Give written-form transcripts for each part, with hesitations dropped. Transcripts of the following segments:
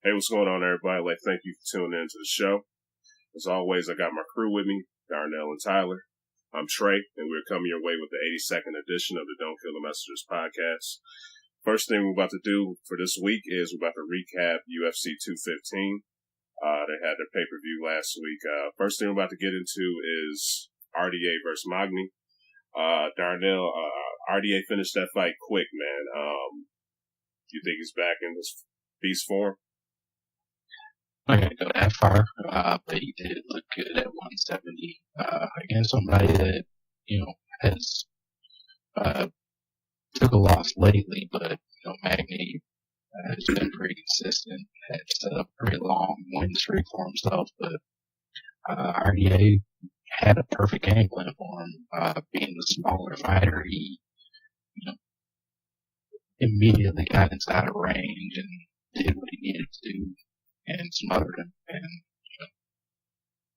Hey, what's going on, everybody? Thank you for tuning in to the show. As always, I got my crew with me, Darnell and Tyler. I'm Trey, and we're coming your way with the 82nd edition of the Don't Kill the Messengers podcast. First thing we're about to do for this week is we're about to recap UFC 215. They had their pay-per-view last week. First thing we're about to get into is RDA versus Magny. Darnell, RDA finished that fight quick, man. You think he's back in his beast form? I'm not going to go that far, but he did look good at 170 against somebody that, has took a loss lately, but, Magny has been pretty consistent, had set up a pretty long win streak for himself, but RDA had a perfect game plan for him. Being the smaller fighter, he, immediately got inside of range and did what he needed to do and smothered him and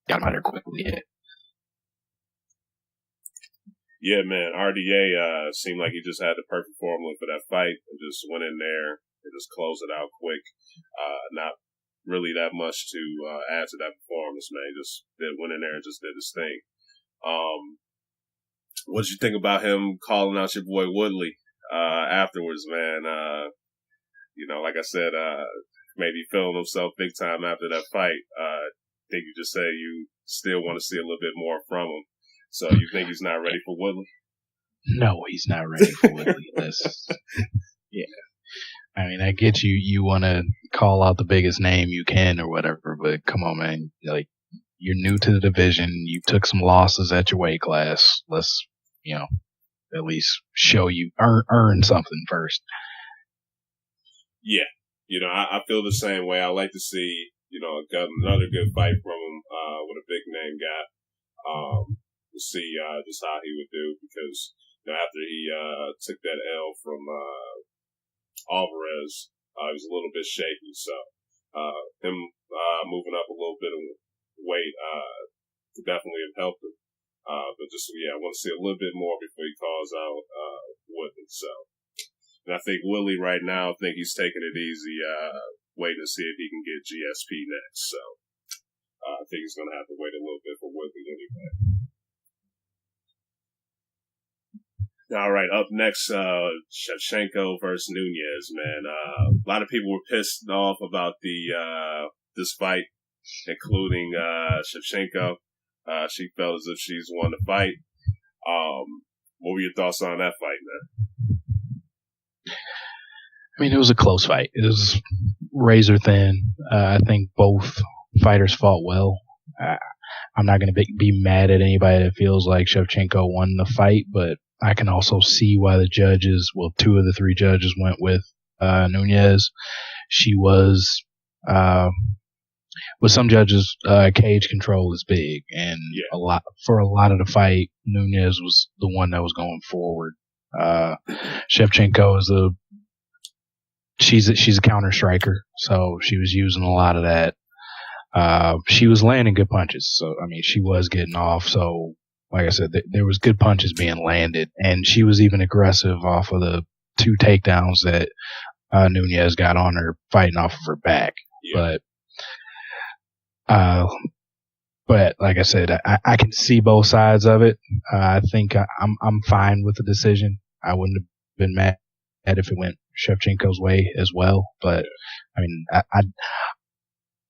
got him out there quickly hit. Yeah, man, RDA seemed like he just had the perfect formula for that fight and just went in there and just closed it out quick. Not really that much to add to that performance, man. Just went in there and just did his thing. What did you think about him calling out your boy Woodley afterwards, man? Like I said, maybe feeling himself big time after that fight. Think you just say you still want to see a little bit more from him. So you think he's not ready for Woodley? No, he's not ready for Woodley. Yeah. I mean, I get you. You want to call out the biggest name you can or whatever, but come on, man. Like, you're new to the division. You took some losses at your weight class. Let's, at least show you earn something first. Yeah. I feel the same way. I like to see, another good fight from him with a big name guy. To see just how he would do because after he took that L from Alvarez, he was a little bit shaky. So him moving up a little bit of weight could definitely have helped him. But just I want to see a little bit more before he calls out Woodley. So. And I think Willie right now, I think he's taking it easy, waiting to see if he can get GSP next. So I think he's going to have to wait a little bit for Willie anyway. All right, up next, Shevchenko versus Nunez, man. A lot of people were pissed off about this fight, including Shevchenko. She felt as if she's won the fight. What were your thoughts on that fight, man? I mean, it was a close fight. It was razor thin. I think both fighters fought well. I'm not going to be mad at anybody that feels like Shevchenko won the fight, but I can also see why the judges, two of the three judges went with Nunez. She was, with some judges, cage control is big, and a lot of the fight, Nunez was the one that was going forward. Shevchenko is she's a counter striker, so she was using a lot of that. She was landing good punches, so I mean she was getting off. So like I said, there was good punches being landed, and she was even aggressive off of the two takedowns that Nunez got on her, fighting off of her back. Yeah. But like I said, I can see both sides of it. I think I'm fine with the decision. I wouldn't have been mad if it went Shevchenko's way as well. But I mean,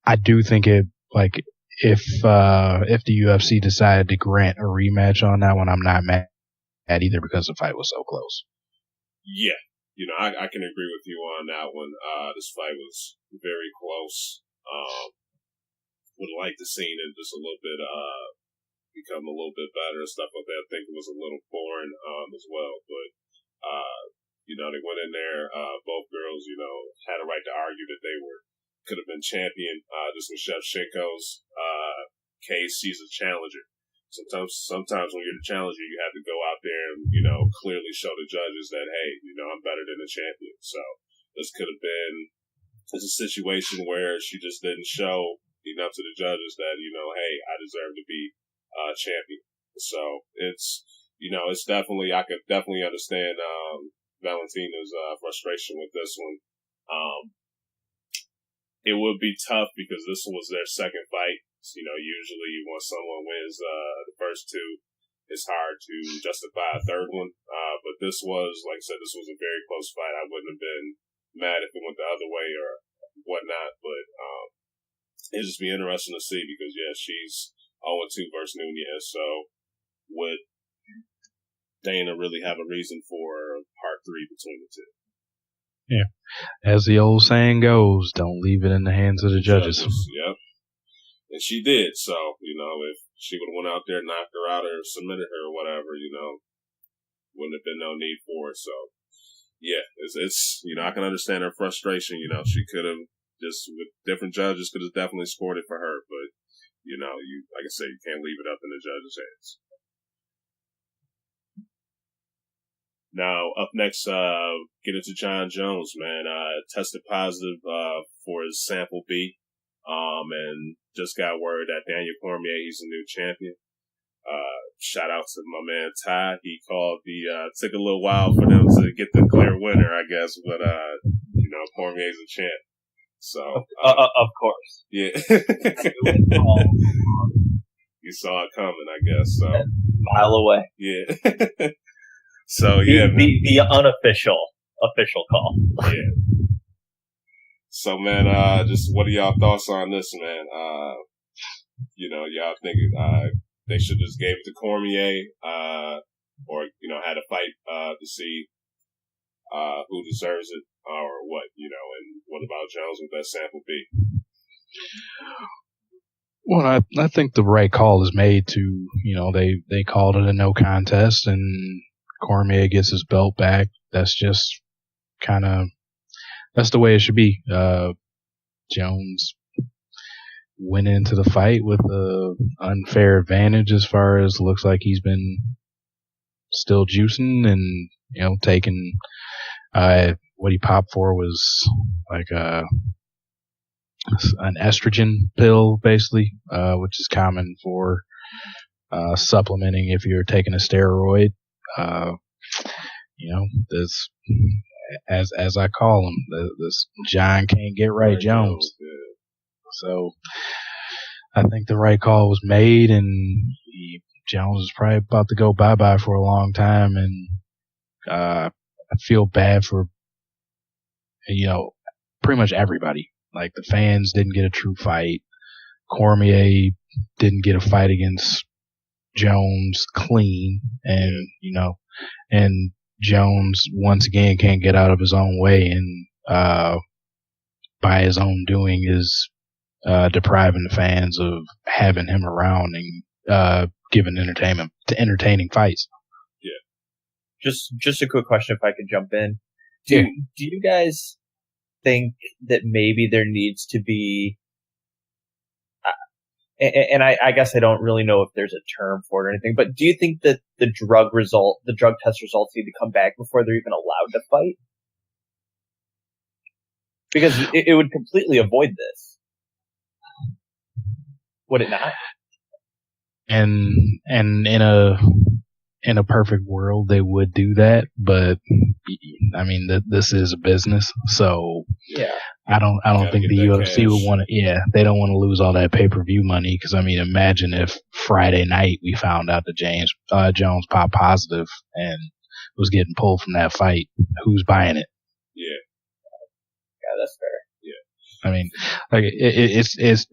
I do think it, like, if the UFC decided to grant a rematch on that one, I'm not mad at either because the fight was so close. Yeah, I can agree with you on that one. This fight was very close. Would like to see it just a little bit become a little bit better and stuff like that. I think it was a little boring as well, but they went in there. Both girls, had a right to argue that they could have been champion. Just in Shevchenko's case, she's a challenger. Sometimes when you're the challenger, you have to go out there and clearly show the judges that hey, I'm better than the champion. So this could have been a situation where she just didn't show enough to the judges that hey, I deserve to be champion. So it's definitely, I could definitely understand Valentina's frustration with this one. it would be tough because this was their second fight. So, usually once someone wins the first two, it's hard to justify a third one. But this was, like I said, this was a very close fight. I wouldn't have been mad if it went the other way or whatnot. But it'd just be interesting to see because, she's 0-2 versus Nunez. So would Dana really have a reason for part 3 between the two? Yeah. As the old saying goes, don't leave it in the hands of the judges. Yep. And she did. So, if she would have went out there, knocked her out or submitted her or whatever, wouldn't have been no need for it. So, yeah, it's I can understand her frustration. She could have just, with different judges, could have definitely scored it for her. But, like I said, you can't leave it up in the judges' hands. Now, up next, get into Jon Bones, man. Tested positive for his sample B, and just got word that Daniel Cormier, he's a new champion. Shout out to my man Ty. He called took a little while for them to get the clear winner, I guess, but Cormier's a champ. So, of course, yeah, you saw it coming, I guess. So, a mile away, yeah. So yeah, the unofficial official call. Yeah. So man, just what are y'all thoughts on this, man? Y'all think they should just gave it to Cormier, or had a fight to see who deserves it, or what, and what about Jones with that sample B? Well, I think the right call is made to, they called it a no contest and Cormier gets his belt back. That's just that's the way it should be. Jones went into the fight with an unfair advantage as far as looks like he's been still juicing and, taking, what he popped for was like an estrogen pill, basically, which is common for supplementing if you're taking a steroid. This, as I call him, this John can't get right Jones. So I think the right call was made, and Jones is probably about to go bye-bye for a long time, and I feel bad for, pretty much everybody. Like, the fans didn't get a true fight. Cormier didn't get a fight against Jones clean, and, and Jones once again can't get out of his own way, and by his own doing is depriving the fans of having him around and giving entertainment to entertaining fights. Yeah. Just a quick question, if I could jump in. Do you guys think that maybe there needs to be, and I guess I don't really know if there's a term for it or anything, but do you think that the drug test results need to come back before they're even allowed to fight? Because it would completely avoid this. Would it not? And in a perfect world, they would do that, but I mean, this is a business, so yeah. I don't think the UFC would want to. Yeah, they don't want to lose all that pay-per-view money. Because I mean, imagine if Friday night we found out that Jones popped positive and was getting pulled from that fight. Who's buying it? Yeah. Yeah, that's fair. Yeah. I mean, like it's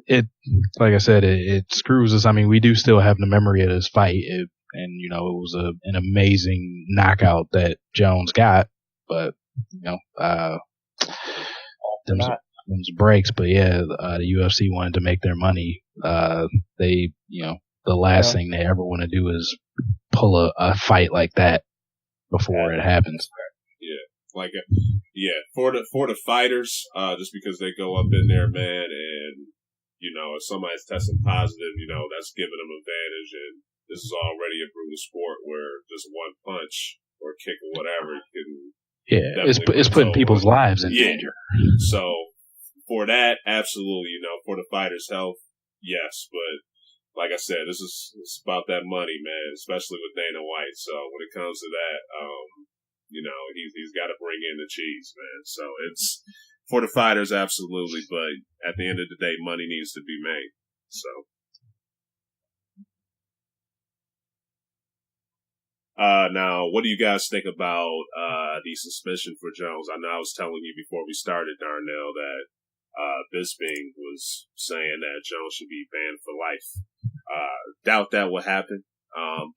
like I said, it screws us. I mean, we do still have the memory of this fight, and it was an amazing knockout that Jones got, but them's breaks. But yeah, the UFC wanted to make their money. They, the last thing they ever want to do is pull a fight like that before it happens. Yeah, for the fighters, just because they go up in there, man, and if somebody's testing positive, that's giving them advantage, and this is already a brutal sport where just one punch or kick or whatever can. Yeah, it's putting people's lives in danger. So for that, absolutely, for the fighters' health, yes, but like I said, it's about that money, man, especially with Dana White. So when it comes to that, he's got to bring in the cheese, man. So For the fighters, absolutely, but at the end of the day, money needs to be made. So, now, what do you guys think about the suspension for Jones? I know I was telling you before we started, Darnell, that Bisping was saying that Jones should be banned for life. Doubt that will happen,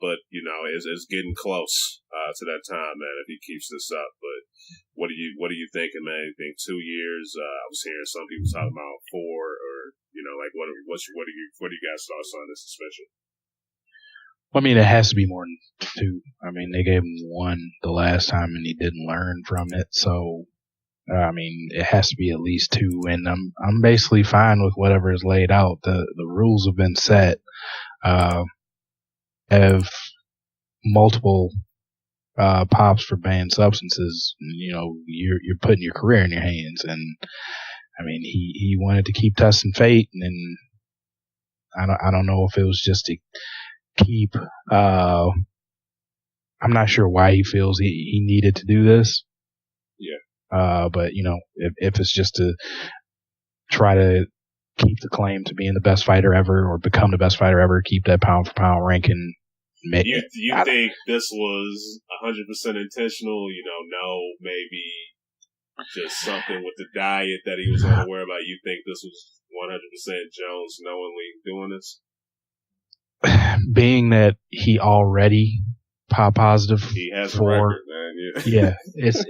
but it's getting close to that time, man. If he keeps this up, but what are you thinking, man? You think 2 years? I was hearing some people talking about 4, or what are you guys' thoughts on this suspension? I mean, it has to be more than 2. I mean, they gave him 1 the last time, and he didn't learn from it. So, I mean, it has to be at least 2. And I'm basically fine with whatever is laid out. The rules have been set. Have multiple pops for banned substances. You're putting your career in your hands. And I mean, he wanted to keep testing fate, and I don't know if it was just to keep. I'm not sure why he feels he needed to do this. Yeah. But if it's just to try to keep the claim to being the best fighter ever or become the best fighter ever, keep that pound for pound ranking. You think this was 100% intentional? No, maybe just something with the diet that he was unaware about. You think this was 100% Jones knowingly doing this? Being that he already positive, he has a record, man. Yeah, it's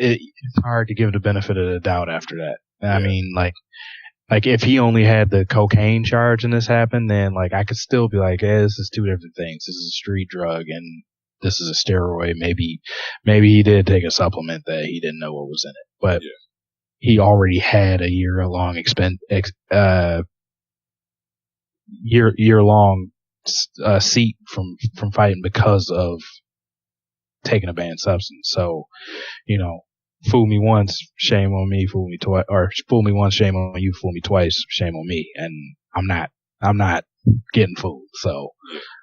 hard to give the benefit of the doubt after that. I mean, like if he only had the cocaine charge and this happened, then I could still be like, this is 2 different things. This is a street drug and this is a steroid. Maybe he did take a supplement that he didn't know what was in it, but he already had a year-long year-long seat from fighting because of taking a banned substance. So, fool me once, shame on me. Fool me twice, or fool me once, shame on you. Fool me twice, shame on me. And I'm not getting fooled. So,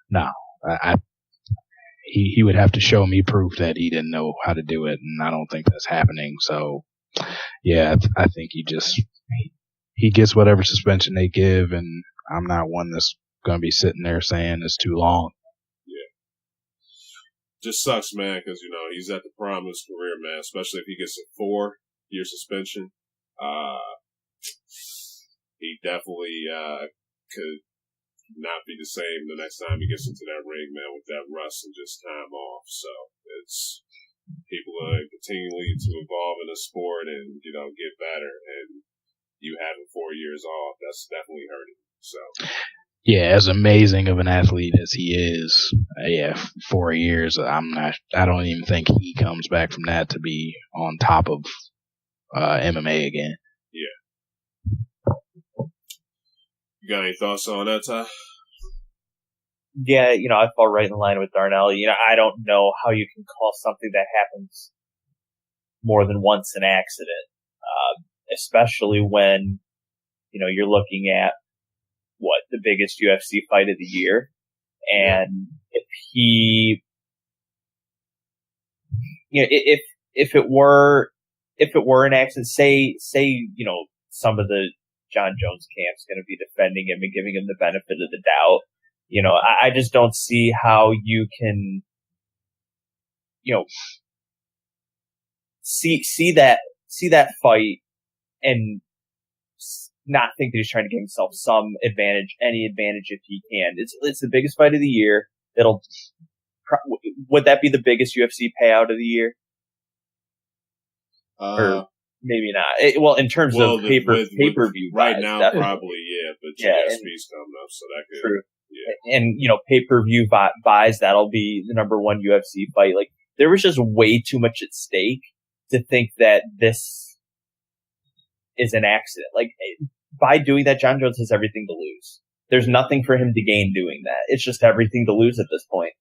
no, he would have to show me proof that he didn't know how to do it, and I don't think that's happening. So, yeah, I think he gets whatever suspension they give, and I'm not one that's going to be sitting there saying it's too long. Just sucks, man, because he's at the prime of his career, man. Especially if he gets a 4-year suspension, he definitely could not be the same the next time he gets into that ring, man, with that rust and just time off. So it's people are continually to evolve in the sport and get better, and you having 4 years off, that's definitely hurting. So. Yeah, as amazing of an athlete as he is, 4 years, I don't even think he comes back from that to be on top of MMA again. Yeah. You got any thoughts on that, Ty? Yeah, I fall right in line with Darnell. I don't know how you can call something that happens more than once an accident, especially when, you're looking at the biggest UFC fight of the year. And if he, if it were an accident, say, some of the Jon Jones camp's going to be defending him and giving him the benefit of the doubt. I just don't see how you can, see that fight and not think that he's trying to give himself some advantage, any advantage if he can. It's the biggest fight of the year. Would that be the biggest UFC payout of the year? Or maybe not. In terms of pay-per-view right buys, now, definitely. probably, but GSP's coming up, so that could. True. Yeah. And, pay-per-view buys, that'll be the number 1 UFC fight. There was just way too much at stake to think that this is an accident. By doing that, Jon Jones has everything to lose. There's nothing for him to gain doing that. It's just everything to lose at this point.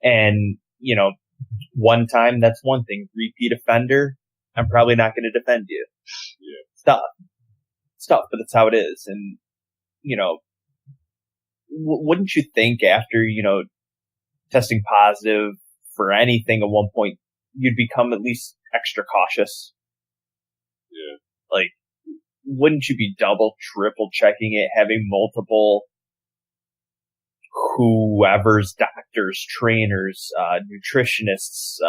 And, one time, that's one thing. Repeat offender, I'm probably not going to defend you. Yeah. Stuff, but that's how it is. And, wouldn't you think after, testing positive for anything at one point, you'd become at least extra cautious? Yeah. wouldn't you be double, triple checking it, having multiple whoever's doctors, trainers, nutritionists,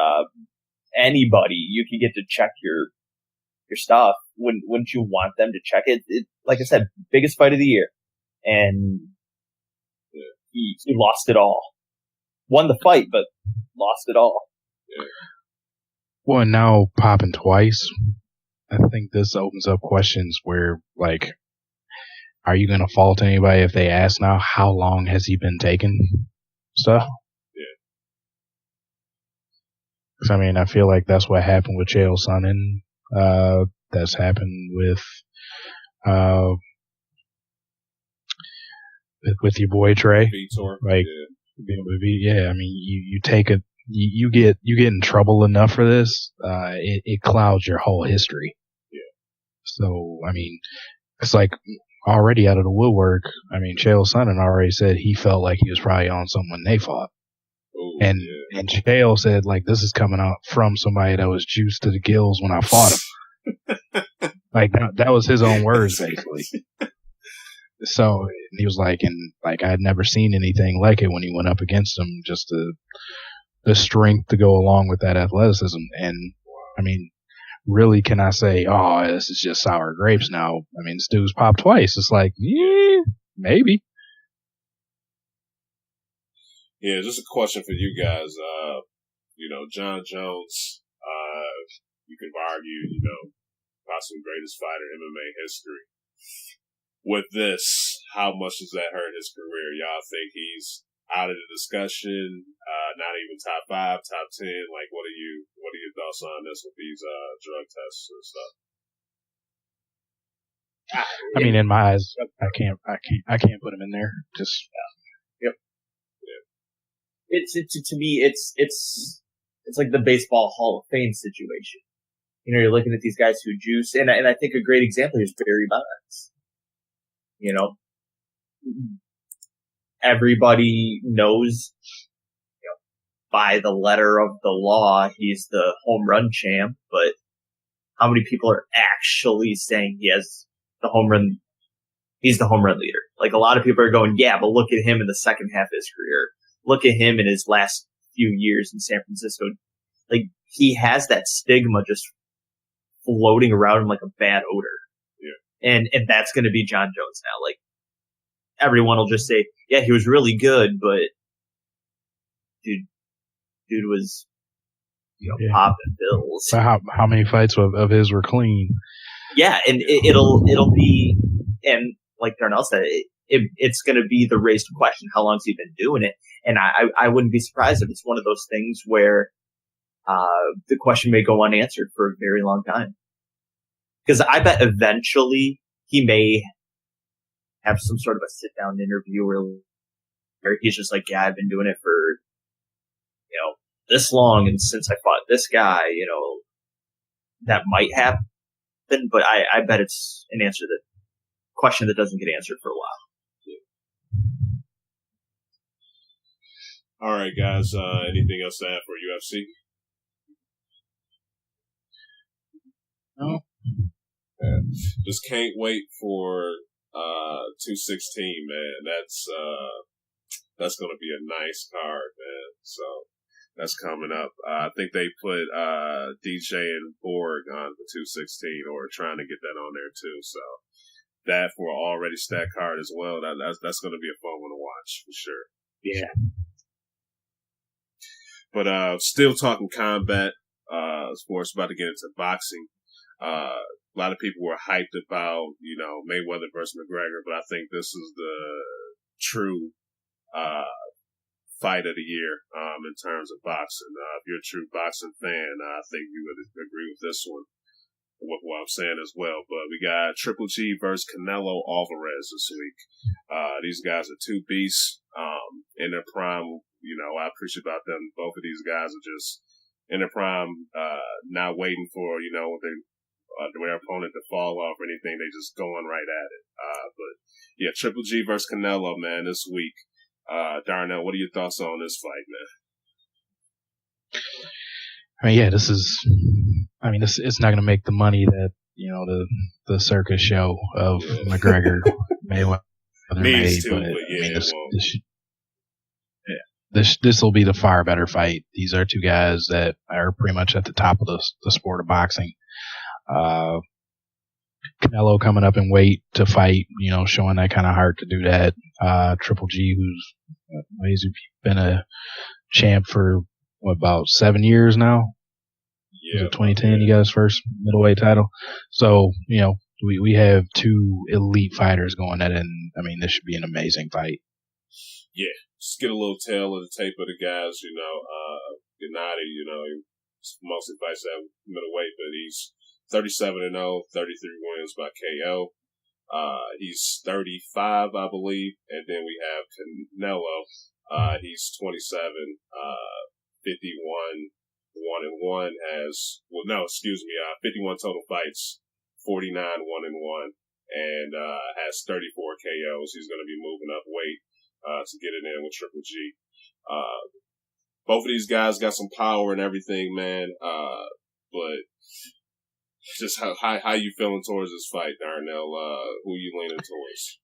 anybody you can get to check your stuff? Wouldn't you want them to check it? Like I said, biggest fight of the year, and he lost it all. Won the fight, but lost it all. Yeah. Well, and now popping twice. I think this opens up questions where, like, are you going to fault anybody if they ask now, how long has he been taking stuff? Yeah. 'Cause, I mean, I feel like that's what happened with Chael Sonnen. That's happened with your boy Trey. Vitor. Like, yeah, I mean, you take it, you get in trouble enough for this, it clouds your whole history. Yeah. So, I mean, it's like already out of the woodwork. I mean, Chael Sonnen already said he felt like he was probably on someone they fought. Ooh, and Chael said, like, this is coming out from somebody that was juiced to the gills when I fought him. Like, that was his own words, basically. So he was like, and like, I had never seen anything like it when he went up against him, just the strength to go along with that athleticism. And I mean, really, can I say, oh, this is just sour grapes now? I mean, this dude's popped twice. It's like, yeah, maybe. Yeah, just a question for you guys. Jon Jones, you could argue, possibly greatest fighter in MMA history. With this, how much does that hurt his career? Y'all think he's out of the discussion? Not even top 5, top 10? Like, what are your thoughts on this with these drug tests and stuff? I mean, in my eyes, I can't put him in there. Just yep. Yeah. To me, it's like the baseball Hall of Fame situation. You're looking at these guys who juice, and I think a great example is Barry Bonds. Everybody knows, by the letter of the law, he's the home run champ, but how many people are actually saying he's the home run leader? Like, a lot of people are going, yeah, but look at him in the second half of his career. Look at him in his last few years in San Francisco. Like, he has that stigma just floating around him like a bad odor. And that's going to be Jon Jones now. Like, everyone will just say, yeah, he was really good, but dude was, popping pills. How many fights of his were clean? Yeah, and it'll be, and like Darnell said, it's going to be the raised question. How long's he been doing it? And I wouldn't be surprised if it's one of those things where the question may go unanswered for a very long time. Because I bet eventually he may have some sort of a sit-down interview where he's just like, yeah, I've been doing it for, this long, and since I fought this guy, that might happen. But I bet it's an question that doesn't get answered for a while. All right, guys. Anything else to add for UFC? No. Just can't wait for 216, man. That's going to be a nice card, man. So that's coming up. I think they put DJ and Borg on the 216, or trying to get that on there too. So that for an already stacked card as well. That's going to be a fun one to watch for sure. Yeah. But still talking combat sports, about to get into boxing. A lot of people were hyped about, Mayweather versus McGregor, but I think this is the true fight of the year in terms of boxing. If you're a true boxing fan, I think you would agree with this one, with what I'm saying as well. But we got Triple G versus Canelo Alvarez this week. These guys are two beasts in their prime. I appreciate about them. Both of these guys are just in their prime, not waiting for, their opponent to fall off or anything. They just going right at it. But yeah, Triple G versus Canelo, man, this week. Darnell, what are your thoughts on this fight, man? I mean, yeah, it's not going to make the money that, the circus show of McGregor Mayweather Needs to, but yeah, I mean, this will be the far better fight. These are two guys that are pretty much at the top of the sport of boxing. Canelo coming up in weight to fight, showing that kind of heart to do that. Triple G, he's been a champ for about 7 years now. Yeah, 2010 he got his first middleweight title. So we have two elite fighters going at it, and I mean this should be an amazing fight. Yeah, just get a little tail of the tape of the guys. Gennady, he mostly fights at middleweight, but he's 37-0, 33 wins by KO. He's 35, I believe, and then we have Canelo. He's 27, 51, 1-1. 51 total fights, 49, 1-1, and has 34 KOs. He's going to be moving up weight to get it in with Triple G. Both of these guys got some power and everything, man. But just how you feeling towards this fight, Darnell? Who you leaning towards?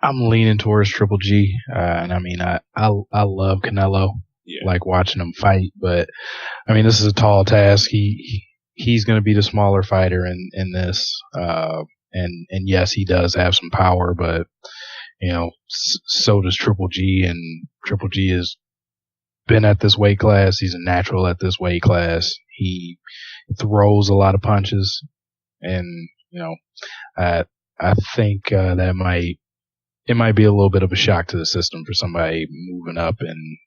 I'm leaning towards Triple G, and I mean I love Canelo. Yeah. Like watching him fight, but I mean this is a tall task. He's going to be the smaller fighter in this, and yes, he does have some power, but so does Triple G, and Triple G has been at this weight class. He's a natural at this weight class. He throws a lot of punches, and I think that might be a little bit of a shock to the system for somebody moving up, and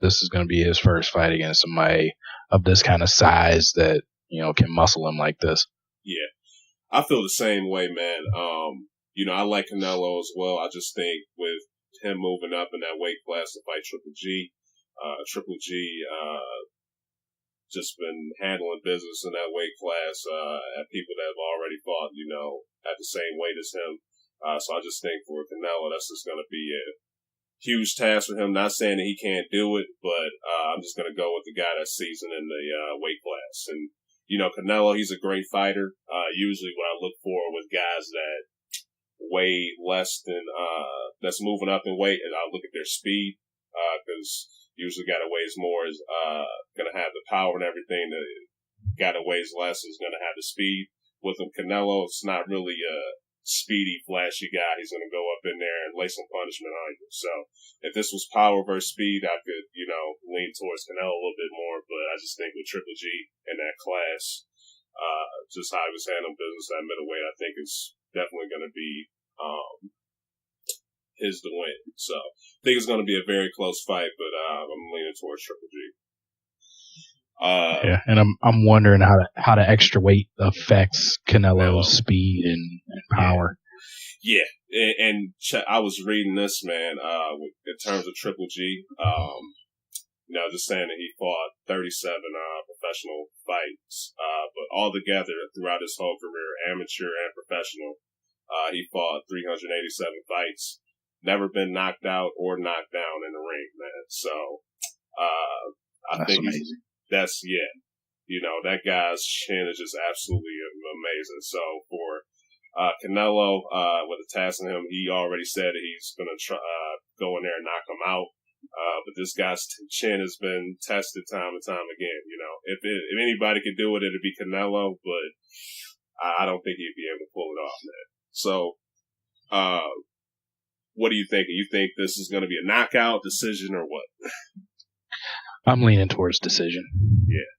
this is going to be his first fight against somebody of this kind of size that can muscle him like this. Yeah, I feel the same way, man. I like Canelo as well. I just think with him moving up in that weight class to fight Triple G, just been handling business in that weight class at people that have already fought, at the same weight as him. So I just think for Canelo, that's just going to be a huge task for him. Not saying that he can't do it, but I'm just going to go with the guy that's seasoned in the weight class. And, Canelo, he's a great fighter. Usually what I look for with guys that weigh less than that's moving up in weight, and I look at their speed because usually guy that weighs more is going to have the power and everything. The guy that weighs less is going to have the speed. With him, Canelo, it's not really a speedy, flashy guy. He's going to go up in there and lay some punishment on you. So if this was power versus speed, I could, lean towards Canelo a little bit more. But I just think with Triple G in that class, just how he was handling business at middleweight, I think is definitely going to be his to win. So I think it's going to be a very close fight, but I'm leaning towards Triple G. And I'm wondering how the extra weight affects Canelo's speed and power. Yeah, and I was reading this, man, in terms of Triple G, just saying that he fought 37 professional fights, but altogether throughout his whole career, amateur and professional, he fought 387 fights, never been knocked out or knocked down in the ring, man. So I think amazing. That guy's chin is just absolutely amazing. So for Canelo, with the task on him, he already said that he's going to go in there and knock him out. But this guy's chin has been tested time and time again. If anybody could do it, it'd be Canelo, but I don't think he'd be able to pull it off, man. So, what do you think? You think this is going to be a knockout decision or what? I'm leaning towards decision. Yeah.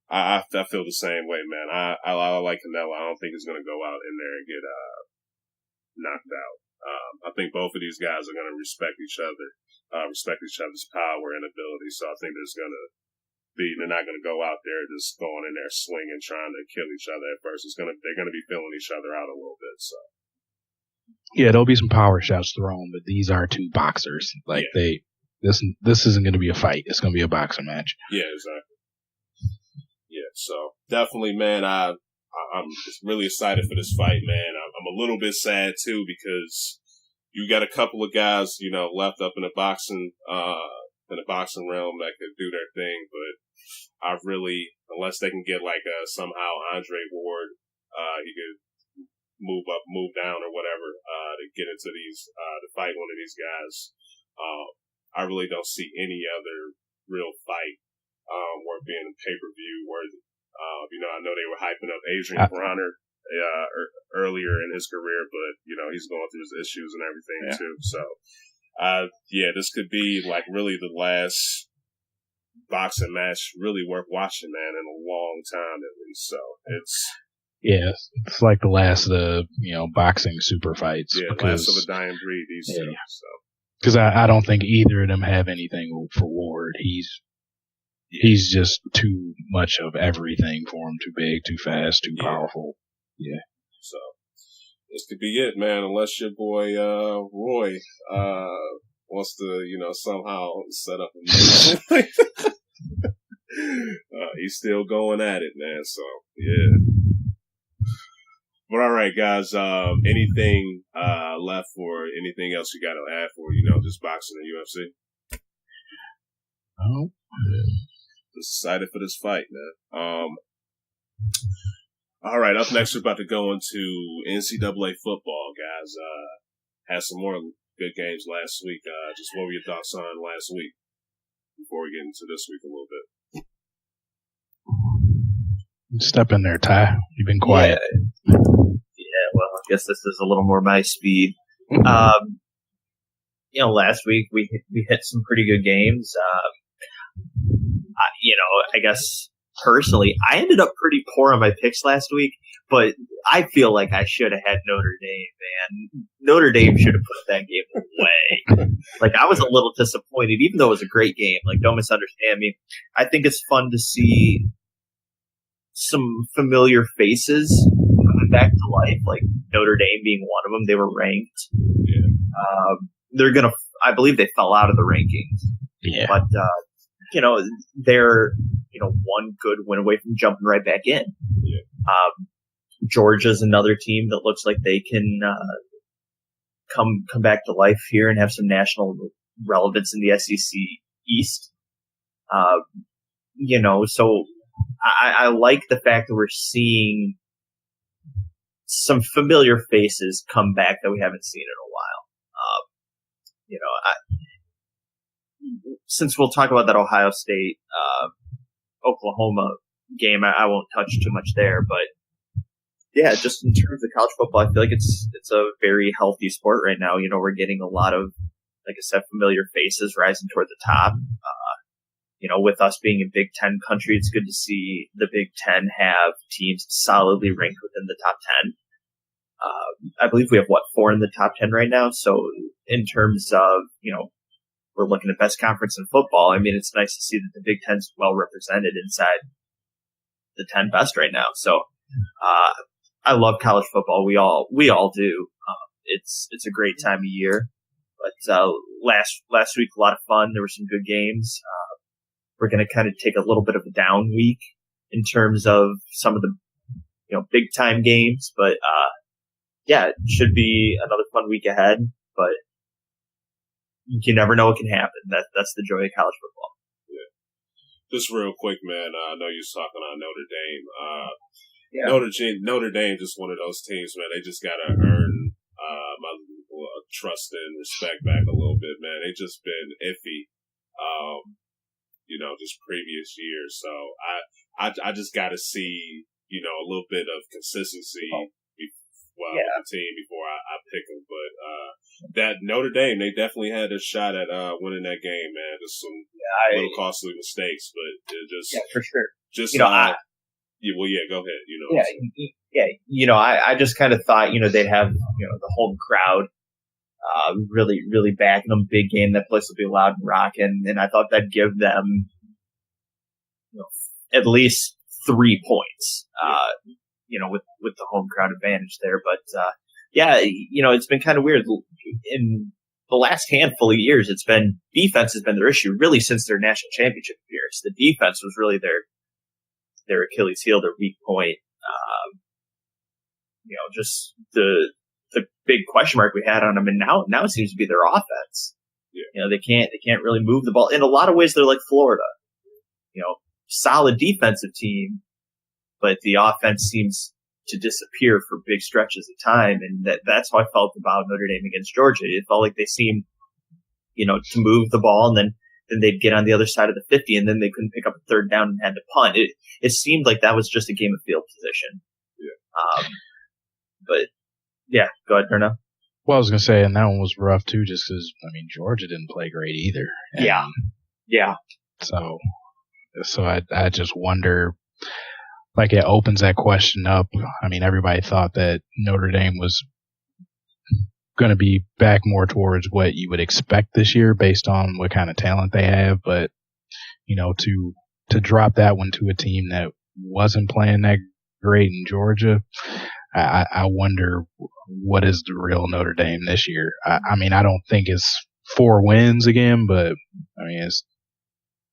I feel the same way, man. I like Canelo. I don't think he's going to go out in there and get knocked out. I think both of these guys are going to respect each other's power and ability. So I think they're not going to go out there just going in there swinging, trying to kill each other at first. They're going to be feeling each other out a little bit. So yeah, there'll be some power shots thrown, but these are two boxers. This isn't going to be a fight. It's going to be a boxing match. Yeah, exactly. Yeah, so definitely, man, I'm really excited for this fight, man. I'm a little bit sad, too, because you got a couple of guys, left up in the boxing in the boxing realm that could do their thing, but I really, unless they can get like somehow Andre Ward, he could move up, move down, or whatever, to get into these, to fight one of these guys. I really don't see any other real fight worth being pay-per-view worthy. I know they were hyping up Adrian Bronner earlier in his career, but he's going through his issues and everything too. So, this could be like really the last boxing match really worth watching, man, in a long time at least. So it's like the last of the boxing super fights. Yeah, last of a dying breed. These two. So. Because I don't think either of them have anything for Ward. He's just too much of everything for him. Too big, too fast, too powerful. Yeah. So this could be it, man. Unless your boy Roy wants to, somehow set up a he's still going at it, man. So yeah. But all right, guys. Anything left or anything else you got to add for just boxing and UFC? Oh. Just excited for this fight, man. All right, up next we're about to go into NCAA football, guys. Had some more good games last week. Just what were your thoughts on last week before we get into this week a little bit? Step in there, Ty. You've been quiet. Yeah, well, I guess this is a little more my speed. Last week we hit some pretty good games. I guess personally, I ended up pretty poor on my picks last week, but I feel like I should have had Notre Dame, man. Notre Dame should have put that game away. Like, I was a little disappointed, even though it was a great game. Like, don't misunderstand me. I think it's fun to see some familiar faces coming back to life, like Notre Dame being one of them. They were ranked. Yeah. I believe they fell out of the rankings. Yeah. But, they're, one good win away from jumping right back in. Yeah. Georgia's another team that looks like they can come back to life here and have some national relevance in the SEC East. So I like the fact that we're seeing some familiar faces come back that we haven't seen in a while. Since we'll talk about that Ohio State, Oklahoma game, I won't touch too much there, but yeah, just in terms of college football, I feel like it's a very healthy sport right now. We're getting a lot of, like I said, familiar faces rising toward the top. With us being a Big Ten country, it's good to see the Big Ten have teams solidly ranked within the top 10. I believe we have 4 in the top 10 right now. So in terms of, we're looking at best conference in football. I mean, it's nice to see that the Big Ten's well represented inside the 10 best right now. So, I love college football. We all do. It's a great time of year, but, last week, a lot of fun. There were some good games. We're going to kind of take a little bit of a down week in terms of some of the, big time games, but, it should be another fun week ahead, but you never know what can happen. That's the joy of college football. Yeah. Just real quick, man. I know you're talking on Notre Dame. Notre Dame just one of those teams, man. They just gotta earn my trust and respect back a little bit, man. They just been iffy, just previous years. So I just gotta see, a little bit of consistency. With the team before I pick them, but that Notre Dame, they definitely had a shot at winning that game, man. Just some little costly mistakes, but it just for sure. Just go ahead. I just kind of thought they'd have the home crowd really really backing them, big game. That place will be loud and rocking, and I thought that'd give them at least 3 points. With the home crowd advantage there. But, it's been kind of weird. In the last handful of years, defense has been their issue really since their national championship years. The defense was really their Achilles heel, their weak point. Just the big question mark we had on them. And now it seems to be their offense. Yeah. They can't really move the ball. In a lot of ways, they're like Florida. Solid defensive team, but the offense seems to disappear for big stretches of time, and that's how I felt about Notre Dame against Georgia. It felt like they seemed, to move the ball, and then they'd get on the other side of the 50, and then they couldn't pick up a third down and had to punt. It seemed like that was just a game of field position. Yeah. But yeah, go ahead, Darnell. Well, I was gonna say, and that one was rough too, just because Georgia didn't play great either. And yeah. So I just wonder, like, it opens that question up. Everybody thought that Notre Dame was going to be back more towards what you would expect this year based on what kind of talent they have. But, to drop that one to a team that wasn't playing that great in Georgia, I wonder what is the real Notre Dame this year. I don't think it's 4 wins again, but, it's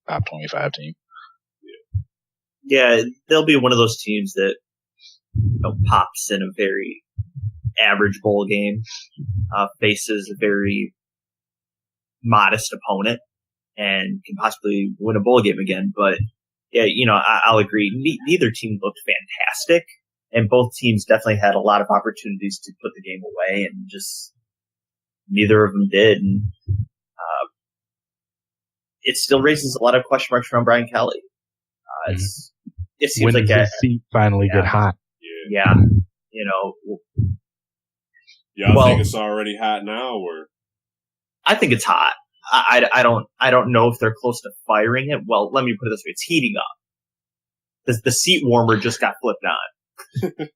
top 25 team. Yeah, they'll be one of those teams that pops in a very average bowl game, faces a very modest opponent, and can possibly win a bowl game again. But yeah, I'll agree. Neither team looked fantastic, and both teams definitely had a lot of opportunities to put the game away, and just neither of them did. And it still raises a lot of question marks around Brian Kelly. It seems when like does his seat finally get hot? Yeah. Y'all think it's already hot now, or? I think it's hot. I don't know if they're close to firing it. Well, let me put it this way: it's heating up. The seat warmer just got flipped on.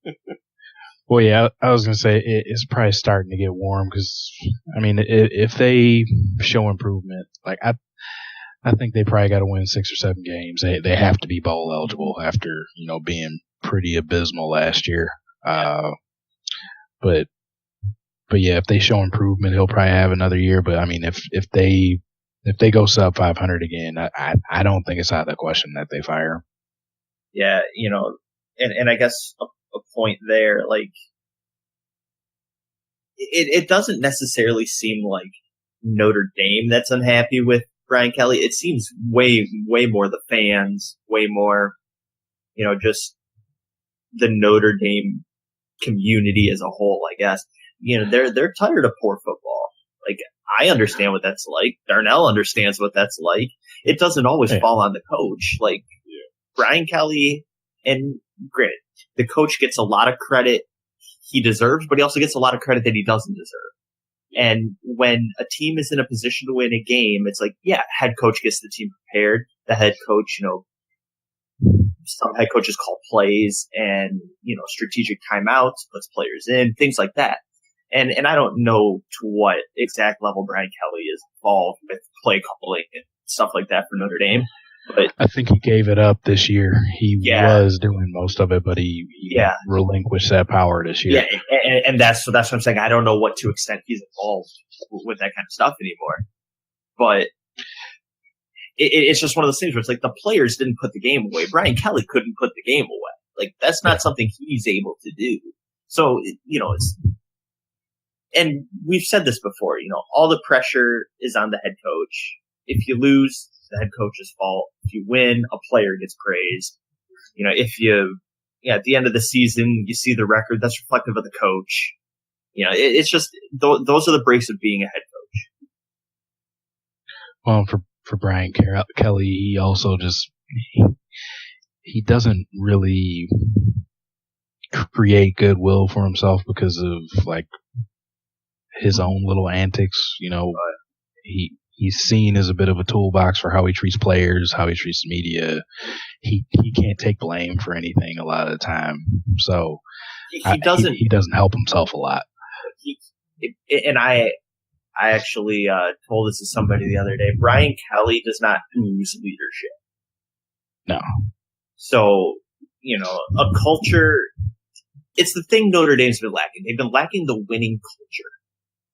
Well, yeah, I was gonna say it's probably starting to get warm because if they show improvement, like I think they probably got to win 6 or 7 games. They have to be bowl eligible after being pretty abysmal last year. But yeah, if they show improvement, he'll probably have another year. But if they go sub 500 again, I don't think it's out of the question that they fire him. Yeah, and I guess a point there, like it doesn't necessarily seem like Notre Dame that's unhappy with Brian Kelly. It seems way more the fans, way more, just the Notre Dame community as a whole, I guess. They're tired of poor football. Like, I understand what that's like. Darnell understands what that's like. It doesn't always fall on the coach. Like, Brian Kelly, and granted, the coach gets a lot of credit he deserves, but he also gets a lot of credit that he doesn't deserve. And when a team is in a position to win a game, it's like, yeah, head coach gets the team prepared. The head coach, some head coaches call plays and, strategic timeouts, puts players in, things like that. And I don't know to what exact level Brian Kelly is involved with play calling and stuff like that for Notre Dame. But I think he gave it up this year. He was doing most of it, but he relinquished that power this year. Yeah, and that's what I'm saying. I don't know what to extent he's involved with that kind of stuff anymore. But it's just one of those things where it's like the players didn't put the game away. Brian Kelly couldn't put the game away. Like, that's not something he's able to do. So, and we've said this before, all the pressure is on the head coach. If you lose, the head coach's fault. If you win, a player gets praised. If you, at the end of the season, you see the record, that's reflective of the coach. It's just, those are the breaks of being a head coach. Well, for Brian Kelly, he also just, he doesn't really create goodwill for himself because of, like, his own little antics. He's seen as a bit of a toolbox for how he treats players, how he treats the media. He can't take blame for anything a lot of the time. So he doesn't help himself a lot. I actually told this to somebody the other day. Brian Kelly does not ooze leadership. No. So, a culture, it's the thing Notre Dame's been lacking. They've been lacking the winning culture.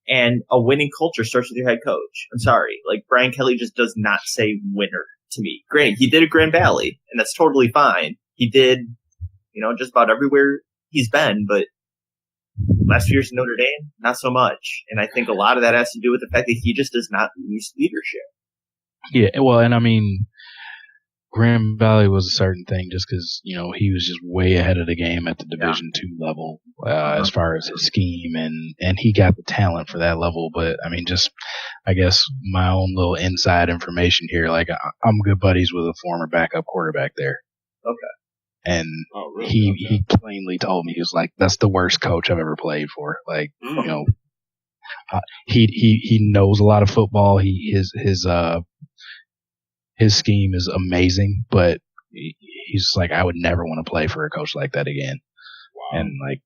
And a winning culture starts with your head coach. I'm sorry. Like, Brian Kelly just does not say winner to me. Granted, he did at Grand Valley, and that's totally fine. He did, just about everywhere he's been, but Last year's Notre Dame, not so much. And I think a lot of that has to do with the fact that he just does not lose leadership. Yeah, well, and I mean, Grand Valley was a certain thing just because, you know, he was just way ahead of the game at the Division II level as far as his scheme, and he got the talent for that level. But, I mean, just, I guess, my own little inside information here, like, I'm good buddies with a former backup quarterback there. Okay. And he plainly told me, he was like, that's the worst coach I've ever played for. Like, you know, he knows a lot of football. His scheme is amazing, but he's like, I would never want to play for a coach like that again. Wow. And like,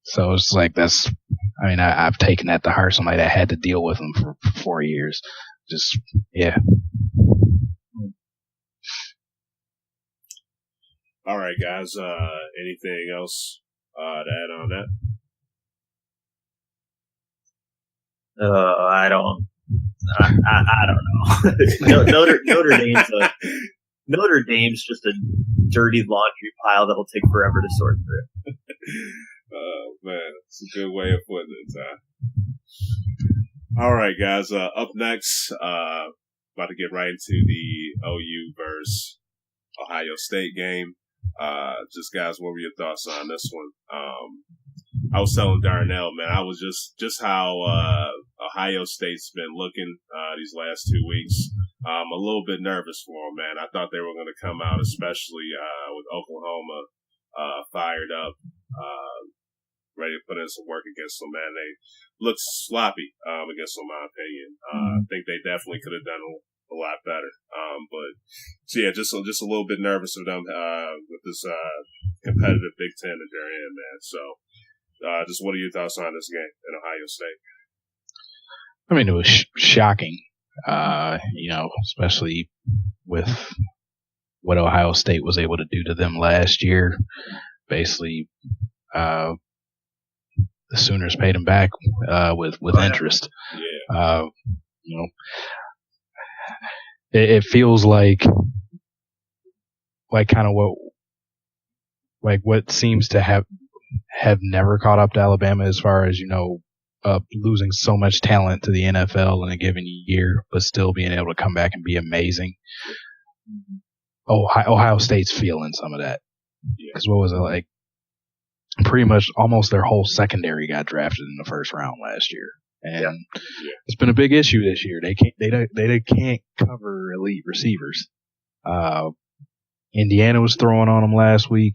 so it's like, that's, I mean, I've taken that to heart. Somebody that had to deal with him for 4 years. Just, yeah. All right, guys. Anything else to add on that? I don't know. Notre Dame's just a dirty laundry pile that'll take forever to sort through. Man, it's a good way of putting it, Ty. All right, guys. Up next, about to get right into the OU versus Ohio State game. Just guys, what were your thoughts on this one? I was telling Darnell, man, I was just how Ohio State's been looking these last 2 weeks. I'm a little bit nervous for them, man. I thought they were going to come out, especially with Oklahoma fired up, ready to put in some work against them, man. They looked sloppy against them, in my opinion. I think they definitely could have done a lot better. But so yeah, just a little bit nervous of them with this competitive Big Ten that they're in, man. So just what are your thoughts on this game in Ohio State? I mean, it was shocking, you know, especially with what Ohio State was able to do to them last year. Basically, the Sooners paid them back with interest. Yeah. You know, it feels like kind of what seems to have never caught up to Alabama as far as, you know, losing so much talent to the NFL in a given year, but still being able to come back and be amazing. Ohio State's feeling some of that. Because what was it like? Pretty much almost their whole secondary got drafted in the first round last year, and it's been a big issue this year. They can't cover elite receivers. Indiana was throwing on them last week.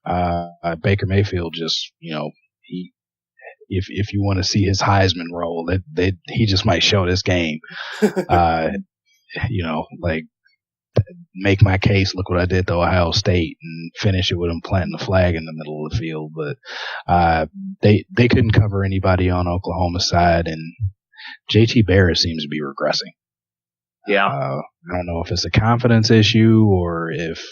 Baker Mayfield just, you know, if you want to see his Heisman role, he just might show this game. You know, like, make my case, look what I did to Ohio State, and finish it with him planting the flag in the middle of the field. But they couldn't cover anybody on Oklahoma's side, and JT Barrett seems to be regressing. Yeah. I don't know if it's a confidence issue or if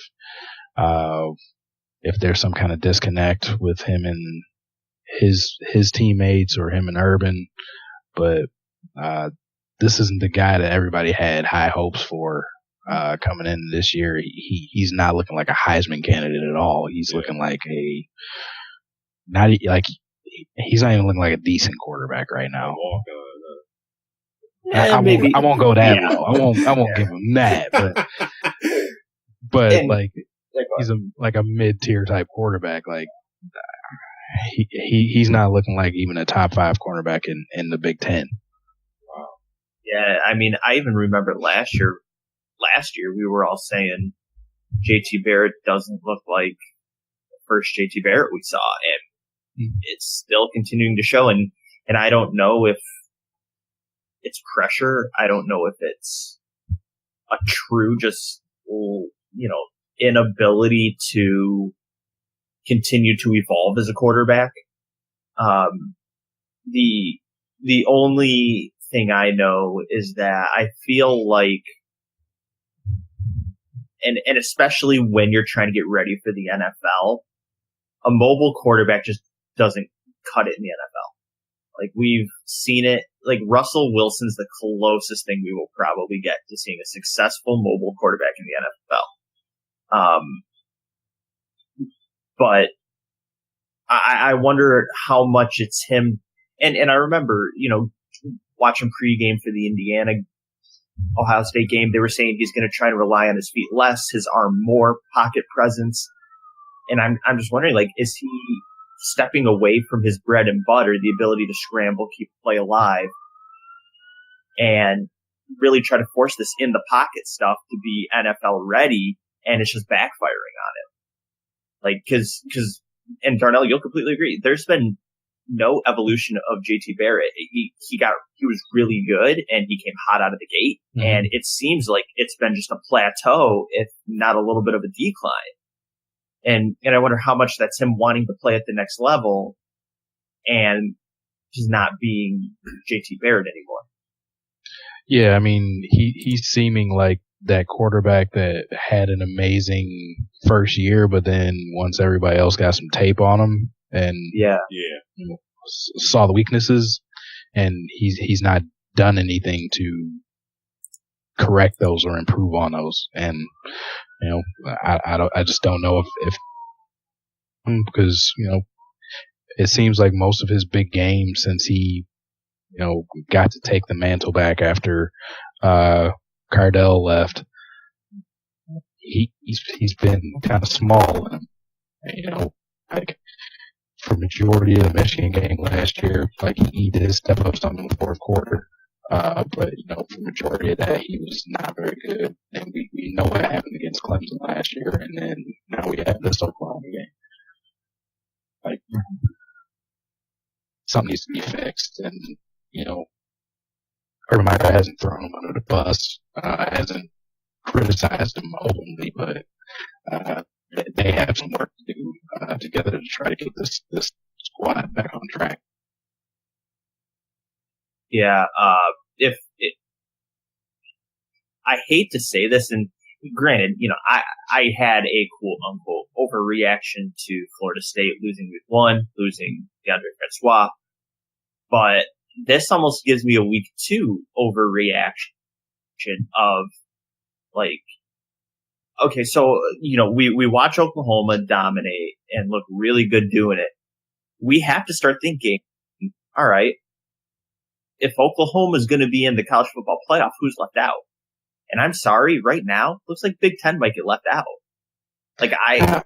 there's some kind of disconnect with him and his teammates or him and Urban, but this isn't the guy that everybody had high hopes for coming in this year. He's not looking like a Heisman candidate at all. He's looking like he's not even looking like a decent quarterback right now. I won't go that low. I won't give him that, but like he's a mid-tier type quarterback. Like he's not looking like even a top 5 cornerback in the Big Ten. Wow. Yeah, I mean, I even remember last year we were all saying JT Barrett doesn't look like the first JT Barrett we saw, and it's still continuing to show. And I don't know if it's pressure. I don't know if it's a true just, you know, inability to continue to evolve as a quarterback. The only thing I know is that I feel like, and especially when you're trying to get ready for the NFL, a mobile quarterback just doesn't cut it in the NFL. Like, we've seen it. Like, Russell Wilson's the closest thing we will probably get to seeing a successful mobile quarterback in the NFL. But I wonder how much it's him. And I remember, watching pregame for the Indiana Ohio State game, they were saying he's going to try to rely on his feet less, his arm more, pocket presence. And I'm just wondering, like, is he stepping away from his bread and butter, the ability to scramble, keep play alive, and really try to force this in the pocket stuff to be NFL ready, and it's just backfiring on him. Like, cause, and Darnell, you'll completely agree. There's been no evolution of JT Barrett. He was really good and he came hot out of the gate. Mm-hmm. And it seems like it's been just a plateau, if not a little bit of a decline. And I wonder how much that's him wanting to play at the next level and just not being JT Barrett anymore. Yeah, I mean, he's seeming like that quarterback that had an amazing first year, but then once everybody else got some tape on him and saw the weaknesses, and he's not done anything to correct those or improve on those. And I just don't know if because it seems like most of his big games since he got to take the mantle back after Cardell left, he's been kind of small, and like for majority of the Michigan game last year, like he did step up some in the fourth quarter, but for majority of that he was not very good, and we know what happened against Clemson last year, and then now we have this Oklahoma game. Like something needs to be fixed, and Urban Meyer hasn't thrown him under the bus, hasn't criticized him openly, but they have some work to do together to try to get this squad back on track. Yeah, I hate to say this, and granted, I had a quote unquote overreaction to Florida State losing week 1, losing DeAndre Francois, but this almost gives me a week 2 overreaction of like, okay, so, we watch Oklahoma dominate and look really good doing it. We have to start thinking, all right, if Oklahoma is going to be in the college football playoff, who's left out? And I'm sorry, right now, looks like Big Ten might get left out. Like I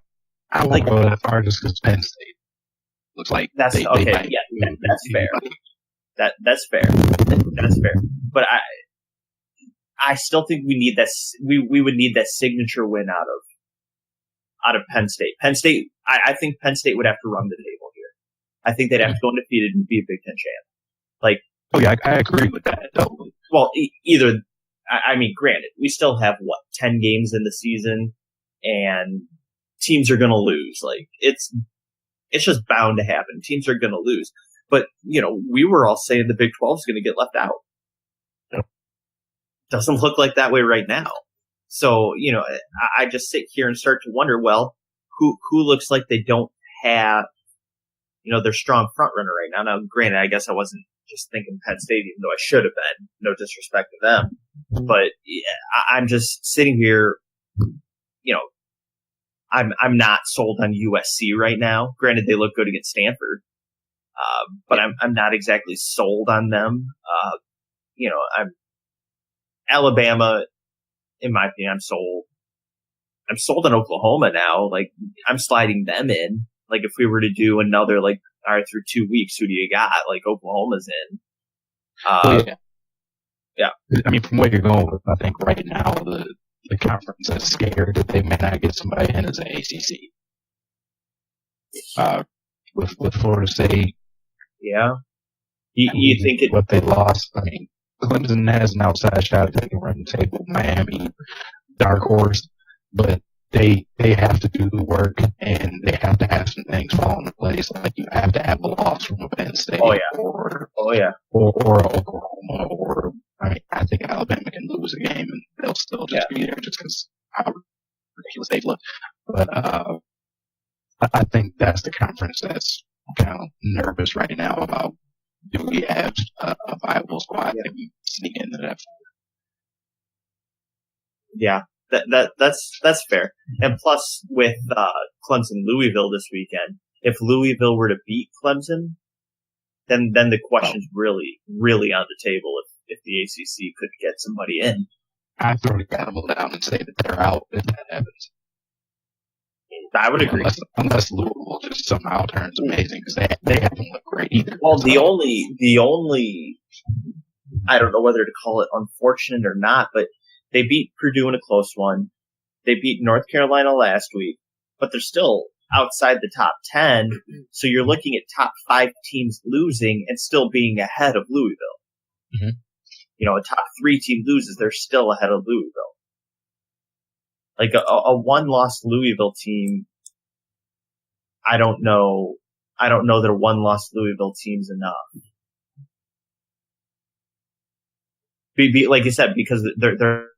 won't go that far just because Penn State looks like that's okay. That's fair. That's fair. That's fair. But I still think we need that. We would need that signature win out of Penn State. Penn State. I think Penn State would have to run the table here. I think they'd have to go undefeated and be a Big Ten champ. Like, oh yeah, I agree with that totally. Well, either. I mean, granted, we still have 10 games in the season, and teams are going to lose. Like it's just bound to happen. Teams are going to lose. But we were all saying the Big 12 is going to get left out. Yep. Doesn't look like that way right now. So I just sit here and start to wonder, well, who looks like they don't have their strong front runner right now. Now, granted, I guess I wasn't just thinking Penn State, even though I should have been. No disrespect to them. But I'm just sitting here, I'm not sold on USC right now. Granted, they look good against Stanford, but I'm not exactly sold on them. I'm Alabama, in my opinion, I'm sold. I'm sold on Oklahoma now. Like I'm sliding them in. Like if we were to do another, all right, through 2 weeks, who do you got? Like Oklahoma's in. Yeah. I mean, from where you're going with, I think right now the conference is scared that they may not get somebody in as an ACC. With Florida State. Yeah. You think it? What they lost. I mean, Clemson has an outside shot at taking run the table. Miami, dark horse, but they have to do the work and they have to have some things fall into place. Like you have to have a loss from a Penn State. Oh yeah. Or Oklahoma, or I mean, I think Alabama can lose a game and they'll still just be there just because how ridiculous they look. But I think that's the conference that's kind of nervous right now about do we have a viable squad that can sneak into that. Yeah. That's fair. And plus with Clemson Louisville this weekend, if Louisville were to beat Clemson, then the question's really, really on the table if the ACC could get somebody in. I throw the gavel down and say that they're out if that happens. I would agree. Unless Louisville just somehow turns amazing, because they haven't looked great either. Well, the only I don't know whether to call it unfortunate or not, but they beat Purdue in a close one. They beat North Carolina last week, but they're still outside the top 10. So you're looking at top 5 teams losing and still being ahead of Louisville. Mm-hmm. You know, a top 3 team loses, they're still ahead of Louisville. Like a one-loss Louisville team, I don't know that a one-loss Louisville team's enough. Like you said, because they're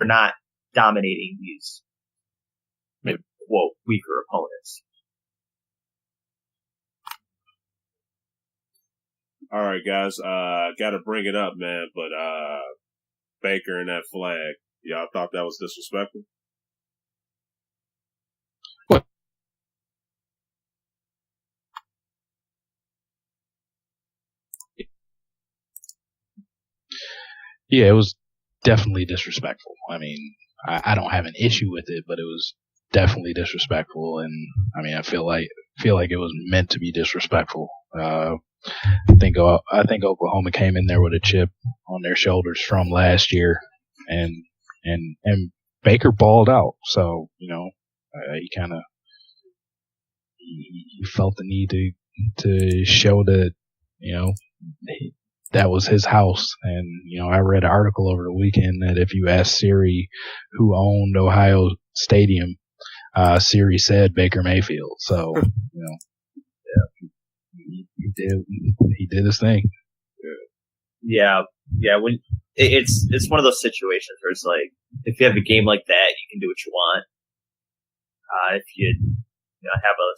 not dominating these, maybe, quote, weaker opponents. All right, guys. Got to bring it up, man. But Baker and that flag, y'all thought that was disrespectful? What? Yeah, it was definitely disrespectful. I mean, I don't have an issue with it, but it was definitely disrespectful. And I mean, I feel like it was meant to be disrespectful. I think Oklahoma came in there with a chip on their shoulders from last year, and Baker balled out. So he kind of he felt the need to show that that was his house. And I read an article over the weekend that if you ask Siri who owned Ohio Stadium, Siri said Baker Mayfield. So he did his thing. Yeah. When it's one of those situations where it's like, if you have a game like that, you can do what you want. If you have a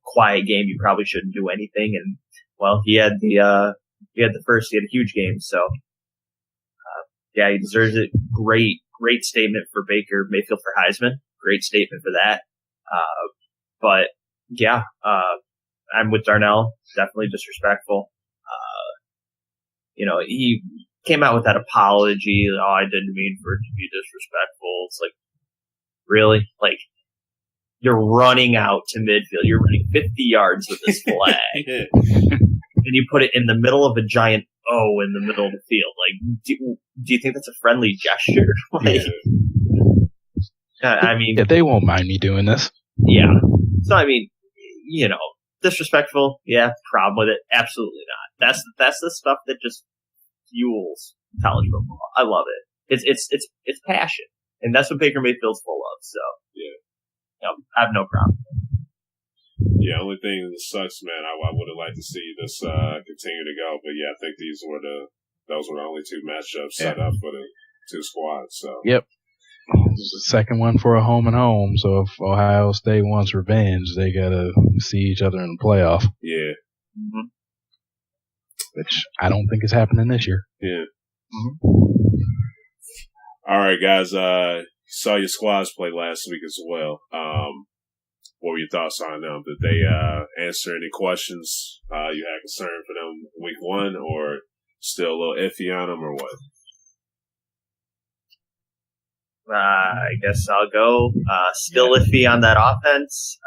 quiet game, you probably shouldn't do anything. And well, he had a huge game. So he deserves it. Great statement for Baker Mayfield for Heisman. Great statement for that. But yeah, I'm with Darnell. Definitely disrespectful. He came out with that apology. Oh, I didn't mean for it to be disrespectful. It's like, really? Like, you're running out to midfield. You're running 50 yards with this flag. And you put it in the middle of a giant O in the middle of the field. Like, do you think that's a friendly gesture? I mean, yeah, they won't mind me doing this. Yeah. So I mean, disrespectful. Yeah, problem with it? Absolutely not. That's the stuff that just fuels college football. I love it. It's passion, and that's what Baker Mayfield's full of. So I have no problem. Yeah, only thing that sucks, man. I would have liked to see this continue to go, but yeah, I think those were the only 2 matchups set up for the 2 squads. So yep. This is the second one for a home and home, so if Ohio State wants revenge, they gotta see each other in the playoff. Yeah. Mm-hmm. Which I don't think is happening this year. Yeah. Mm-hmm. All right, guys. Saw your squads play last week as well. What were your thoughts on them? Did they answer any questions you had concern for them week 1, or still a little iffy on them, or what? I guess I'll go. Still iffy on that offense.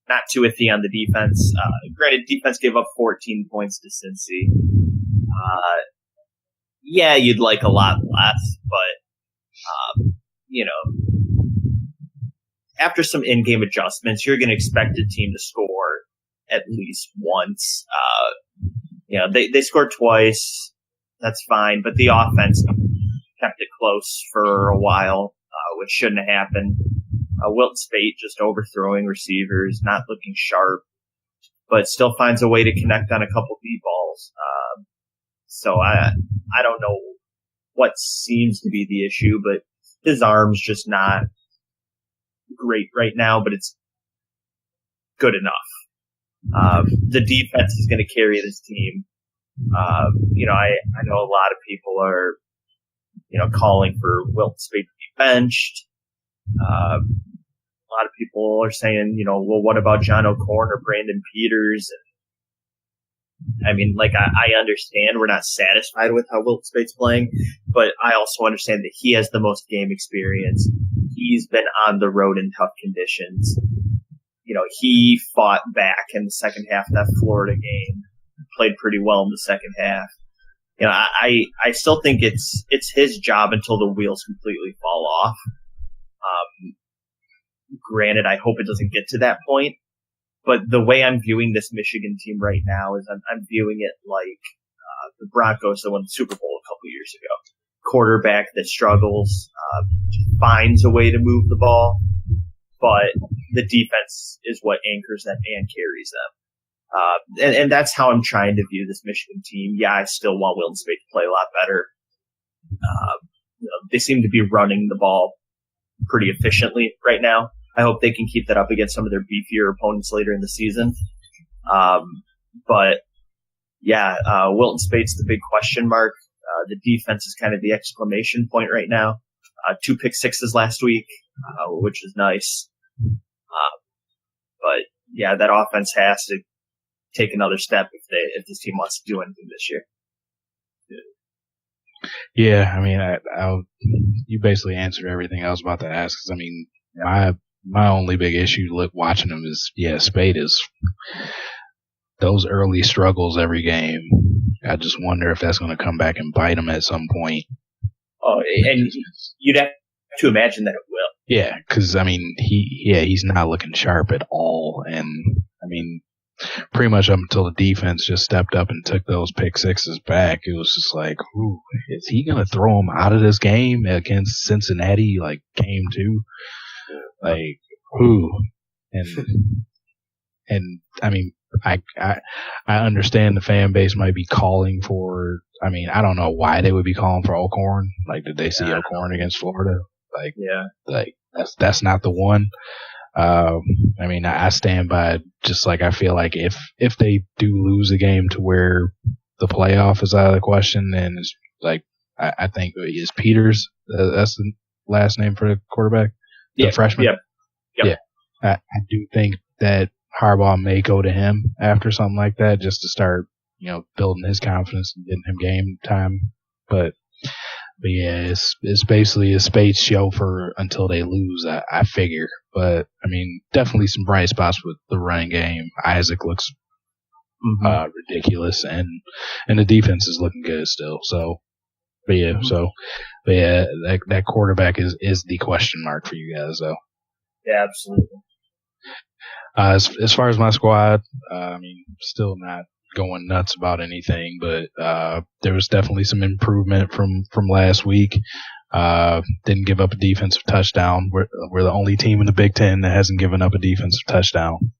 Not too iffy on the defense. Granted, defense gave up 14 points to Cincy. You'd like a lot less, but after some in-game adjustments, you're going to expect a team to score at least once. They scored twice. That's fine, but the offense kept it close for a while, which shouldn't have happened. Wilt Spate just overthrowing receivers, not looking sharp, but still finds a way to connect on a couple deep balls. So I don't know what seems to be the issue, but his arm's just not great right now, but it's good enough. The defense is going to carry this team. I know a lot of people are calling for Wilt Spate to be benched. lot of people are saying, well, what about John O'Corn or Brandon Peters? And, I mean, like, I understand we're not satisfied with how Wilton Spate's playing, but I also understand that he has the most game experience. He's been on the road in tough conditions. He fought back in the second half of that Florida game, played pretty well in the second half. I still think it's his job until the wheels completely fall off. Granted, I hope it doesn't get to that point, but the way I'm viewing this Michigan team right now is I'm viewing it like the Broncos that won the Super Bowl a couple years ago. Quarterback that struggles, finds a way to move the ball, but the defense is what anchors them and carries them. And that's how I'm trying to view this Michigan team. Yeah, I still want Wilton Spate to play a lot better. They seem to be running the ball pretty efficiently right now. I hope they can keep that up against some of their beefier opponents later in the season. But yeah, Wilton Spate's the big question mark. The defense is kind of the exclamation point right now. 2 pick sixes last week, which is nice. But yeah, that offense has to take another step if this team wants to do anything this year. Yeah, I mean, you basically answered everything I was about to ask. 'Cause, I mean, my only big issue watching him is, Spade is those early struggles every game. I just wonder if that's going to come back and bite him at some point. Oh, and you'd have to imagine that it will. Yeah, because, I mean, he's not looking sharp at all. And, I mean, pretty much up until the defense just stepped up and took those pick sixes back, it was just like, ooh, is he going to throw him out of this game against Cincinnati, like game 2? Like, ooh. And I mean, I understand the fan base might be calling for, I mean, I don't know why they would be calling for O'Corn. Like, did they see O'Corn against Florida? Like, like that's not the one. I mean, I stand by just like I feel like if they do lose a game to where the playoff is out of the question, then it's like I think is Peters. That's the last name for the quarterback, the freshman. Yeah. I do think that Harbaugh may go to him after something like that, just to start, building his confidence and getting him game time. But yeah, it's basically a Spade's show for until they lose, I figure. But I mean, definitely some bright spots with the running game. Isaac looks ridiculous, and the defense is looking good still. So, that quarterback is the question mark for you guys, though. Yeah, absolutely. As far as my squad, I mean, still not going nuts about anything, but there was definitely some improvement from last week. Didn't give up a defensive touchdown. We're the only team in the Big Ten that hasn't given up a defensive touchdown,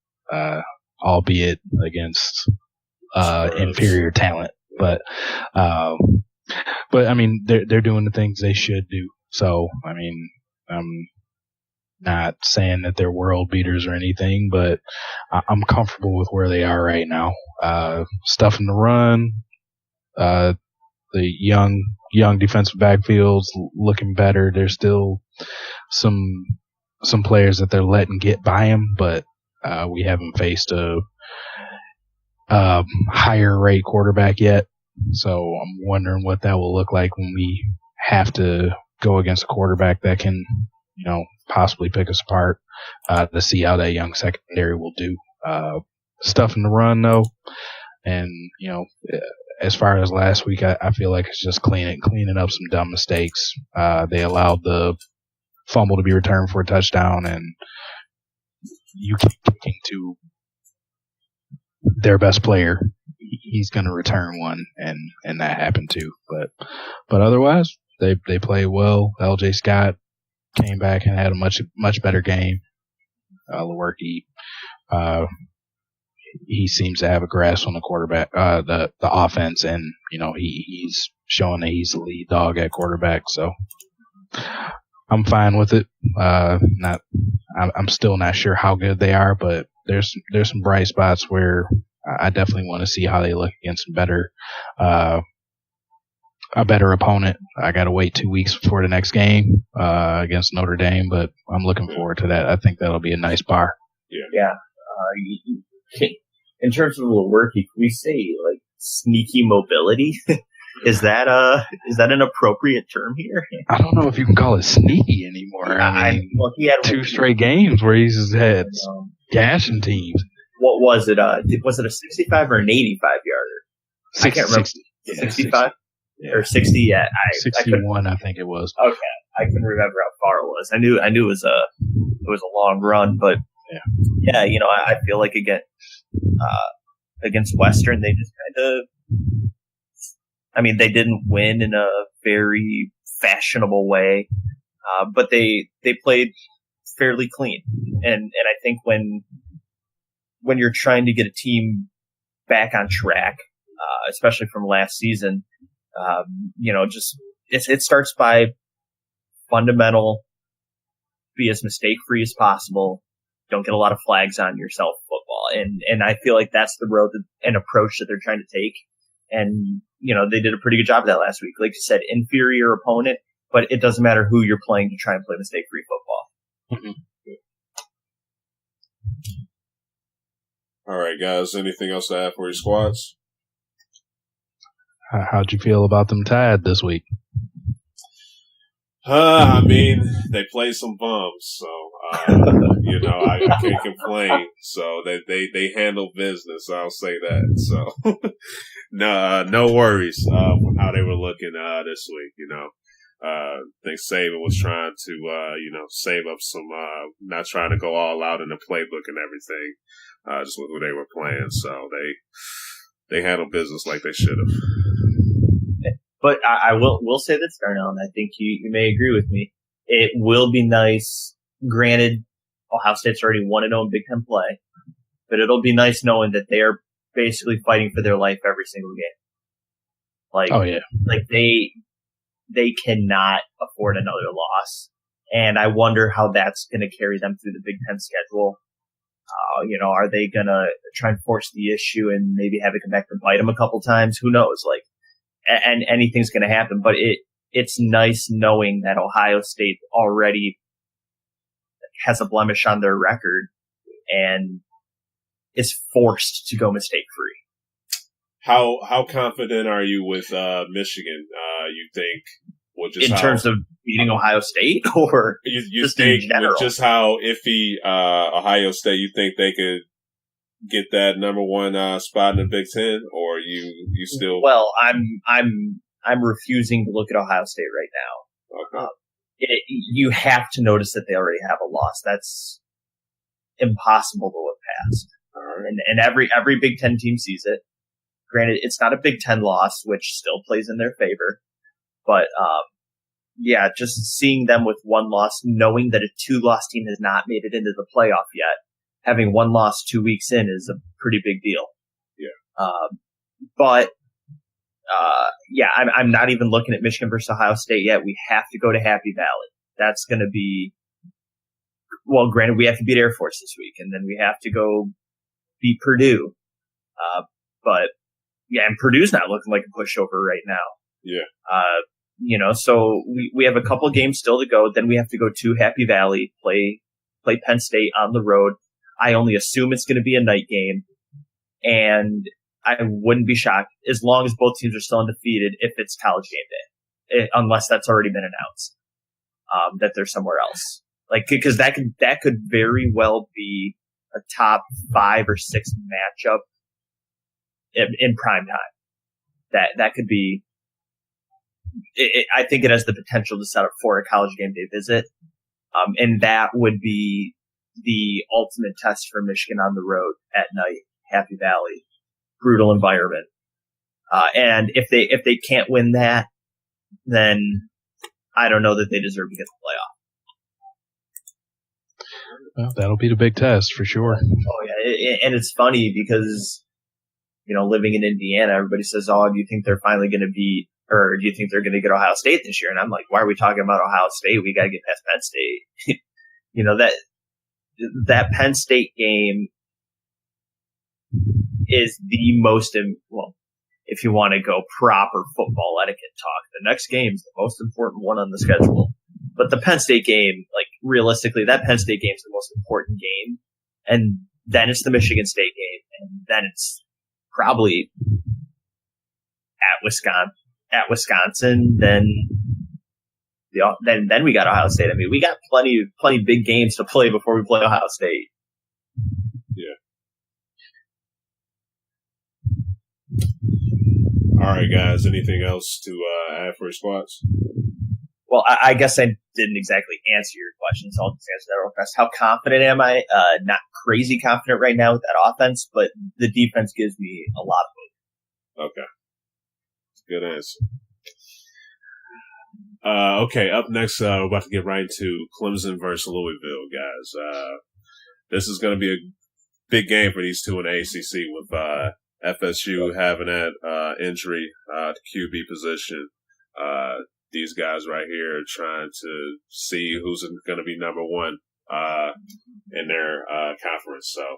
albeit against inferior talent. But I mean, they're doing the things they should do. So I mean, not saying that they're world beaters or anything, but I'm comfortable with where they are right now. Stuffing the run, the young defensive backfields looking better. There's still some players that they're letting get by them, but we haven't faced a higher rate quarterback yet. So I'm wondering what that will look like when we have to go against a quarterback that can, possibly pick us apart, to see how that young secondary will do. Stuff in the run, though, and, as far as last week, I feel like it's just cleaning up some dumb mistakes. They allowed the fumble to be returned for a touchdown, and you keep kicking to their best player, he's going to return one, and that happened too. But otherwise, they play well. LJ Scott came back and had a much better game. Lewerke, he seems to have a grasp on the quarterback, the offense, and he's showing that he's the lead dog at quarterback. So I'm fine with it. I'm still not sure how good they are, but there's some bright spots where I definitely want to see how they look against some better a better opponent. I got to wait 2 weeks before the next game against Notre Dame, but I'm looking forward to that. I think that'll be a nice bar. Yeah. In terms of Lewerke, can we say like sneaky mobility? Is that an appropriate term here? I don't know if you can call it sneaky anymore. I mean, he had 2 straight games where he's had gashing teams. What was it? Was it a 65 or an 85 yarder? I can't remember. 65 or 60? Yeah, 61. I think it was. Okay, I couldn't remember how far it was. I knew it was a long run, but yeah, I feel like against Western, they just kind of. I mean, they didn't win in a very fashionable way, but they played fairly clean. And I think when you're trying to get a team back on track, especially from last season, it starts by fundamental, be as mistake free as possible. Don't get a lot of flags on yourself football. And I feel like that's the road and approach that they're trying to take. And, they did a pretty good job of that last week. Like you said, inferior opponent, but it doesn't matter who you're playing to try and play mistake-free football. All right, guys. Anything else to add for your squads? How'd you feel about them Tide this week? I mean, they played some bums, so I can't complain. So they handle business. I'll say that. So no worries from how they were looking this week. I think Saban was trying to save up some, not trying to go all out in the playbook and everything, just with who they were playing. So they handled business like they should have. But I will say this, Darnell, and I think you may agree with me. It will be nice. Granted, Ohio State's already 1-0 in Big Ten play, but it'll be nice knowing that they are basically fighting for their life every single game. Like they cannot afford another loss, and I wonder how that's going to carry them through the Big Ten schedule. Are they going to try and force the issue and maybe have it come back to bite them a couple times? Who knows? And anything's going to happen, but it's nice knowing that Ohio State already has a blemish on their record and is forced to go mistake free. How confident are you with Michigan? You think in terms of beating Ohio State, or you just think in general? Just how iffy Ohio State? You think they could get that number one spot in the Big Ten, or you still? Well, I'm refusing to look at Ohio State right now. Okay. You have to notice that they already have a loss. That's impossible to look past. Right. And every Big Ten team sees it. Granted, it's not a Big Ten loss, which still plays in their favor. But, just seeing them with one loss, knowing that a 2-loss team has not made it into the playoff yet, having one loss 2 weeks in is a pretty big deal. Yeah. I'm not even looking at Michigan versus Ohio State yet. We have to go to Happy Valley. That's going to be, well, granted, we have to beat Air Force this week, and then we have to go beat Purdue. And Purdue's not looking like a pushover right now. Yeah. So we have a couple games still to go. Then we have to go to Happy Valley, play Penn State on the road. I only assume it's going to be a night game, and I wouldn't be shocked as long as both teams are still undefeated if it's College Game Day, unless that's already been announced that they're somewhere else. Because that could very well be a top 5 or 6 matchup in prime time. That could be. I think it has the potential to set up for a College Game Day visit, and that would be the ultimate test for Michigan on the road at night, Happy Valley. Brutal environment. And if they can't win that, then I don't know that they deserve to get the playoff. Well, that'll be the big test for sure. Oh yeah. And it's funny because, living in Indiana, everybody says, oh, do you think they're finally going to beat, or do you think they're going to get Ohio State this year? And I'm like, why are we talking about Ohio State? We got to get past Penn State. That Penn State game is the most, if you want to go proper football etiquette talk. The next game's the most important one on the schedule. But the Penn State game, like realistically, that Penn State game's the most important game. And then it's the Michigan State game. And then it's probably at Wisconsin, then we got Ohio State. I mean, we got plenty big games to play before we play Ohio State. Yeah. All right, guys. Anything else to add for squads? Well, I guess I didn't exactly answer your question, so I'll just answer that real fast. How confident am I? Not crazy confident right now with that offense, but the defense gives me a lot of hope. Okay. Good answer. Okay, up next, we're about to get right into Clemson versus Louisville, guys. This is going to be a big game for these two in the ACC with FSU having that injury to QB position. These guys right here are trying to see who's going to be number one in their conference. So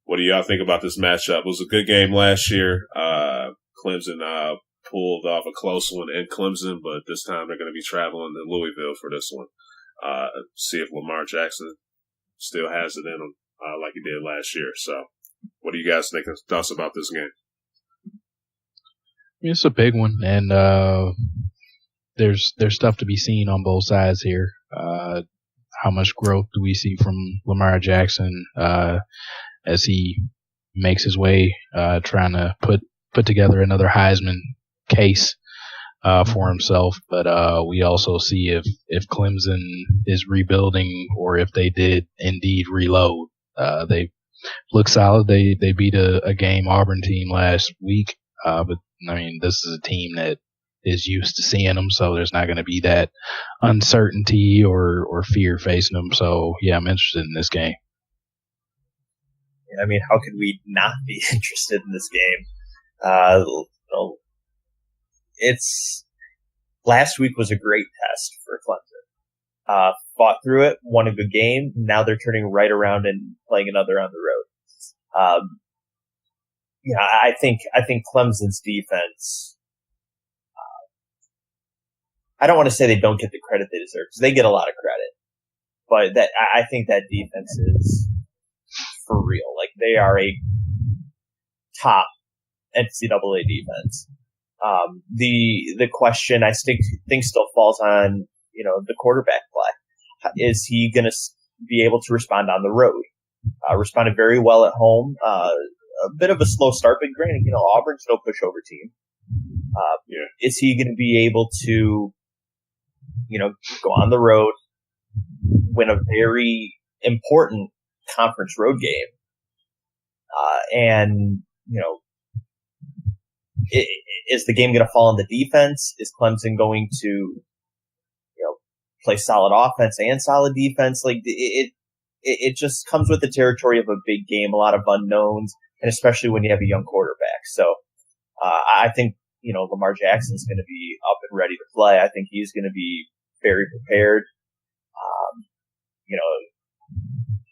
what do y'all think about this matchup? It was a good game last year. Clemson pulled off a close one in Clemson, but this time they're going to be traveling to Louisville for this one. See if Lamar Jackson still has it in him like he did last year. So what do you guys think of thoughts about this game? It's a big one, and there's stuff to be seen on both sides here. How much growth do we see from Lamar Jackson as he makes his way trying to put together another Heisman case for himself, but we also see if Clemson is rebuilding or if they did indeed reload. They look solid. They beat a game Auburn team last week, but I mean this is a team that is used to seeing them, so there's not going to be that uncertainty or fear facing them. So yeah, I'm interested in this game. I mean, how could we not be interested in this game? It's last week was a great test for Clemson. Fought through it, won a good game. Now they're turning right around and playing another on the road. I think Clemson's defense. I don't want to say they don't get the credit they deserve because they get a lot of credit, but I think that defense is for real. Like they are a top NCAA defense. The question I think still falls on, the quarterback play. Is he going to be able to respond on the road? Responded very well at home. A bit of a slow start, but granted, Auburn's no pushover team. Is he going to be able to, go on the road, win a very important conference road game, and is the game going to fall on the defense? Is Clemson going to, play solid offense and solid defense? Like it just comes with the territory of a big game, a lot of unknowns, and especially when you have a young quarterback. So I think Lamar Jackson's going to be up and ready to play. I think he's going to be very prepared.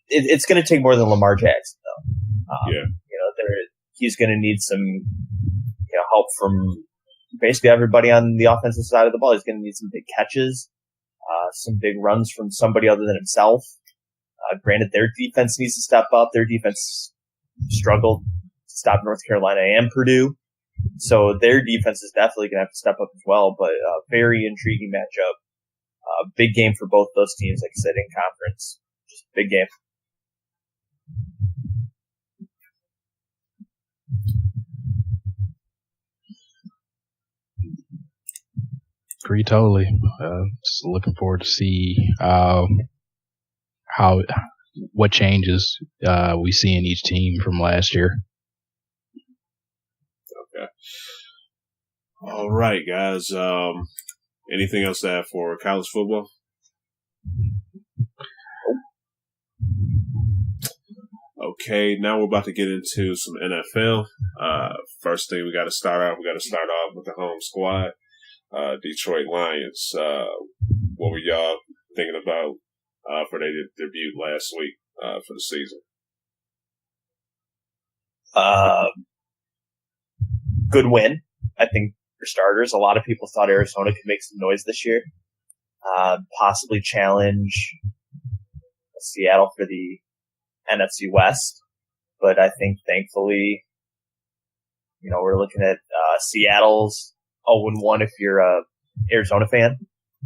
It's going to take more than Lamar Jackson, though. He's going to need some help from basically everybody on the offensive side of the ball. He's going to need some big catches, some big runs from somebody other than himself. Granted, their defense needs to step up. Their defense struggled to stop North Carolina and Purdue. So their defense is definitely going to have to step up as well. But very intriguing matchup. Big game for both those teams, like I said, in conference. Just a big game. Agree totally. Just looking forward to see what changes we see in each team from last year. Okay. All right, guys. Anything else to add for college football? Okay, now we're about to get into some NFL. First thing we got to start off with the home squad. Detroit Lions. What were y'all thinking about for their debut last week for the season? good win, I think, for starters. A lot of people thought Arizona could make some noise this year, possibly challenge Seattle for the NFC West. But I think, thankfully, we're looking at Seattle's 0-1 if you're a Arizona fan.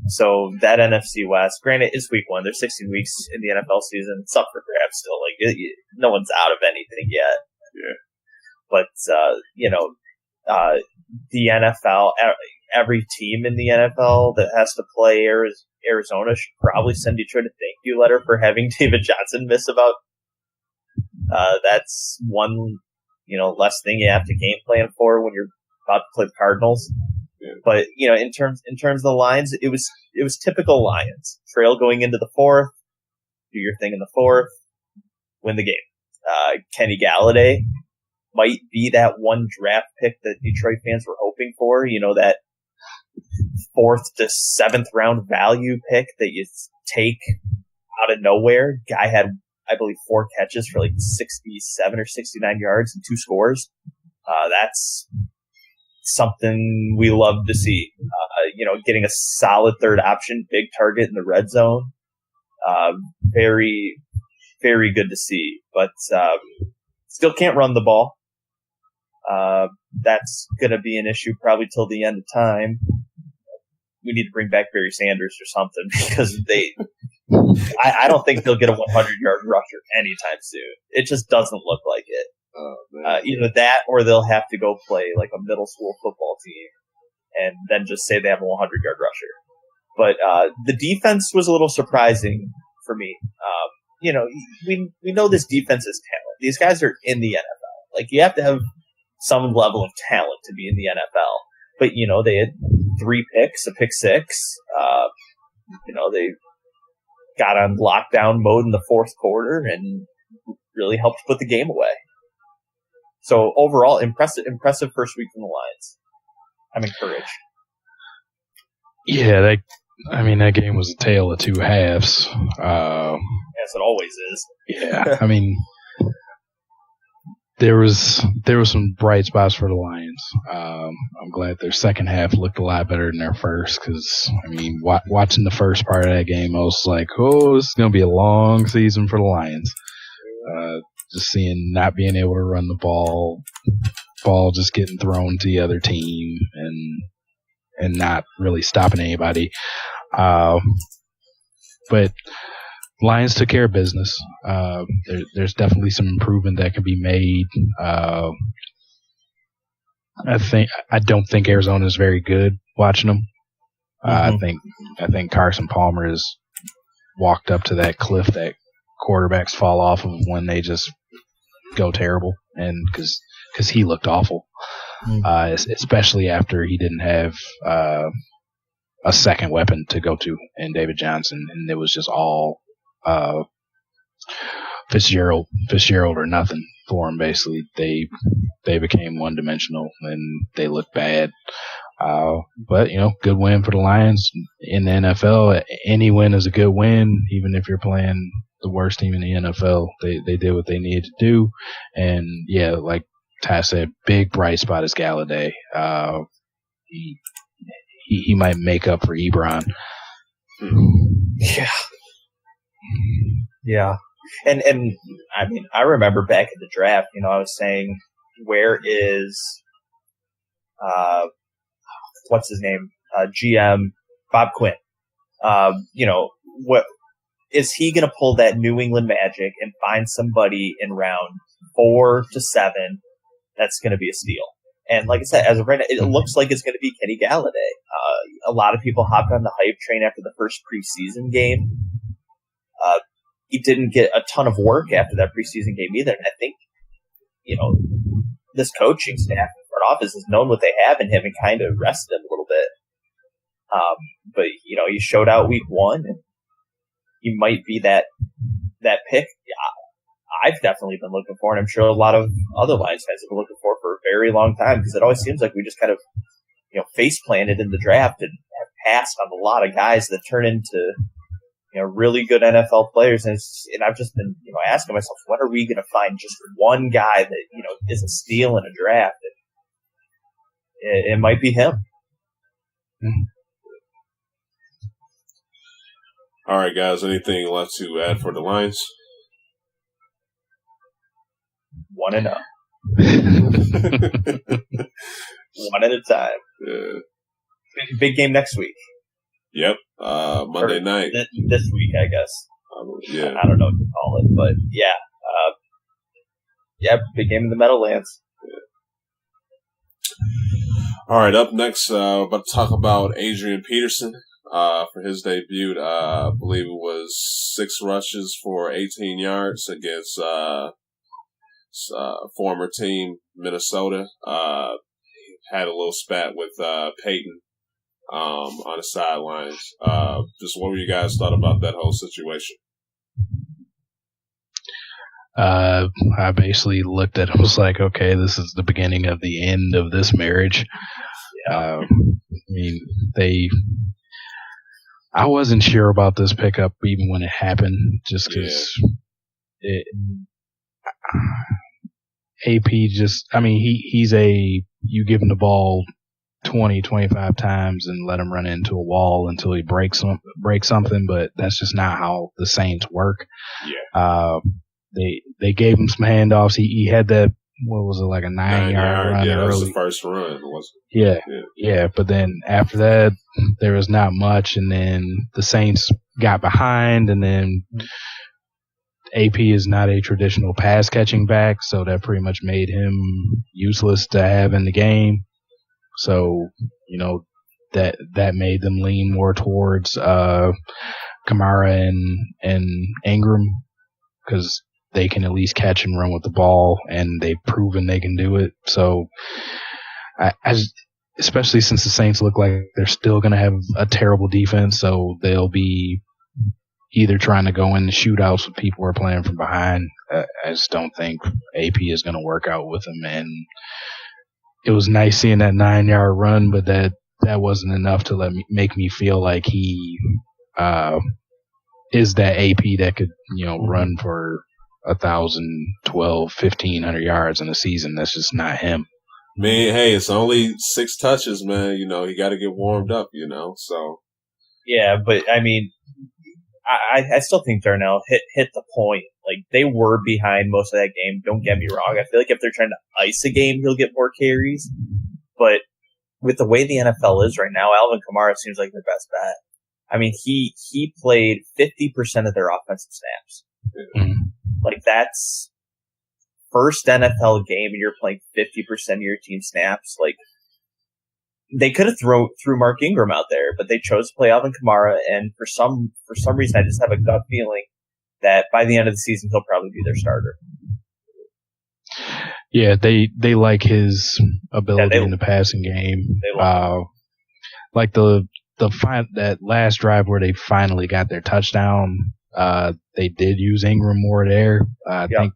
So that NFC West, granted, it's week 1. There's 16 weeks in the NFL season. It's up for grabs still. Like, no one's out of anything yet. Yeah. But, the NFL, every team in the NFL that has to play Arizona should probably send Detroit a thank you letter for having David Johnson miss about. That's one, less thing you have to game plan for when you're about to play the Cardinals. Yeah. But, in terms of the Lions, it was typical Lions. Trail going into the 4th, do your thing in the 4th, win the game. Kenny Galladay might be that one draft pick that Detroit fans were hoping for, that 4th to 7th round value pick that you take out of nowhere. Guy had, I believe, 4 catches for like 67 or 69 yards and 2 scores. That's something we love to see. Getting a solid third option, big target in the red zone. Very, very good to see. But still can't run the ball. That's going to be an issue probably till the end of time. We need to bring back Barry Sanders or something because I don't think they'll get a 100-yard rusher anytime soon. It just doesn't look like it. Either that or they'll have to go play like a middle school football team and then just say they have a 100-yard rusher. But the defense was a little surprising for me. We know this defense is talent. These guys are in the NFL. Like, you have to have some level of talent to be in the NFL. But, they had 3 picks, a pick 6. They got on lockdown mode in the 4th quarter and really helped put the game away. So overall, impressive first week from the Lions. I'm encouraged. Yeah, that game was a tale of 2 halves. As it always is. Yeah, there was some bright spots for the Lions. I'm glad their second half looked a lot better than their first because, watching the first part of that game, I was like, oh, this is going to be a long season for the Lions. Just seeing not being able to run the ball just getting thrown to the other team and not really stopping anybody. But Lions took care of business. There's definitely some improvement that can be made. I don't think Arizona is very good watching them. I think Carson Palmer has walked up to that cliff that quarterbacks fall off of when they just go terrible, and because he looked awful, especially after he didn't have a second weapon to go to in David Johnson, and it was just all Fitzgerald or nothing for him. Basically, they became one dimensional and they looked bad. But good win for the Lions in the NFL. Any win is a good win, even if you're playing the worst team in the NFL. They did what they needed to do, and yeah, like Ty said, big bright spot is Galladay. He might make up for Ebron. Yeah. And I remember back at the draft, I was saying, where is what's his name? GM Bob Quinn. What is he going to pull that New England magic and find somebody in round 4 to 7 that's going to be a steal? And like I said, as of right now, it looks like it's going to be Kenny Galladay. A lot of people hopped on the hype train after the first preseason game. He didn't get a ton of work after that preseason game either. And I think, this coaching staff and front office has known what they have in him and kind of rested him a little bit. But, he showed out week 1 and he might be that pick. I've definitely been looking for, and I'm sure a lot of other Lions fans have been looking for a very long time, because it always seems like we just kind of, face planted in the draft and have passed on a lot of guys that turn into, really good NFL players. And I've just been, asking myself, when are we going to find just one guy that, is a steal in a draft? it might be him. All right, guys. Anything left to add for the Lions? 1-0. One at a time. Yeah. Big game next week. Yep. Monday night. This week, I guess. Yeah. I don't know what to call it, but yeah. Big game in the Meadowlands. Yeah. All right, up next, about to talk about Adrian Peterson for his debut. I believe it was 6 rushes for 18 yards against former team Minnesota. Had a little spat with Peyton on the sidelines. Just what were you guys thought about that whole situation? I basically looked at it and was like, okay, this is the beginning of the end of this marriage. Yeah. I wasn't sure about this pickup even when it happened, just because AP he's you give him the ball 20, 25 times and let him run into a wall until he breaks something, but that's just not how the Saints work. Yeah. They gave him some handoffs. He had that, what was it, like a 9-yard run? Yeah, that was early. the first run, wasn't it? Yeah. But then after that, there was not much, and then the Saints got behind, and then AP is not a traditional pass catching back, so that pretty much made him useless to have in the game. So, that made them lean more towards Kamara and Ingram, because they can at least catch and run with the ball, and they've proven they can do it. So, especially since the Saints look like they're still going to have a terrible defense, so they'll be either trying to go into shootouts with people who are playing from behind. I just don't think AP is going to work out with them. And it was nice seeing that 9-yard run, but that wasn't enough to make me feel like he is that AP that could, run for 1,000, 12, 1,500 yards in a season. That's just not him. Man, hey, it's only 6 touches, man. He got to get warmed up, so. Yeah, but I still think Darnell hit the point. Like, they were behind most of that game. Don't get me wrong. I feel like if they're trying to ice a game, he'll get more carries. But with the way the NFL is right now, Alvin Kamara seems like their best bet. He played 50% of their offensive snaps. Mm-hmm. Like, that's first NFL game, and you're playing 50% of your team snaps. Like, they could have threw Mark Ingram out there, but they chose to play Alvin Kamara, and for some reason, I just have a gut feeling that by the end of the season, he'll probably be their starter. Yeah, they like his ability in the passing game. Like that last drive where they finally got their touchdown, they did use Ingram more there. I think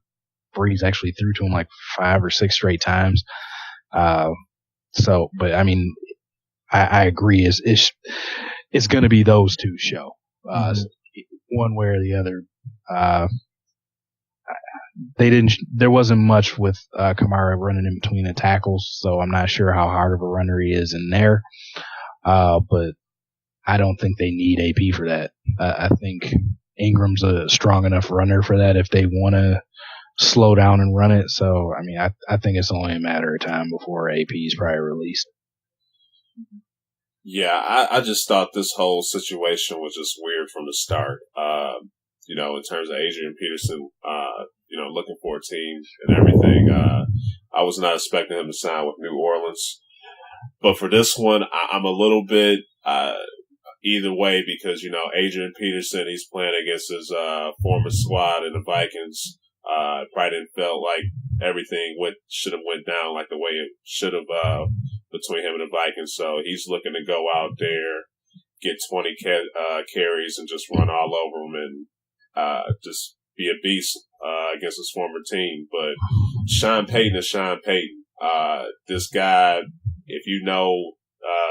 Breeze actually threw to him like 5 or 6 straight times. But I agree. It's going to be those two show, one way or the other. There wasn't much with Kamara running in between the tackles, so I'm not sure how hard of a runner he is in there. But I don't think they need AP for that. I think Ingram's a strong enough runner for that if they want to slow down and run it. So, I think it's only a matter of time before AP is probably released. Yeah, I just thought this whole situation was just weird from the start. In terms of Adrian Peterson, looking for a team and everything. I was not expecting him to sign with New Orleans. But for this one, I'm a little bit either way because, Adrian Peterson, he's playing against his former squad in the Vikings. Probably didn't felt like everything should have went down like the way it should have between him and the Vikings. So he's looking to go out there, get 20 carries and just run all over them and just be a beast against his former team. But Sean Payton is Sean Payton. This guy, if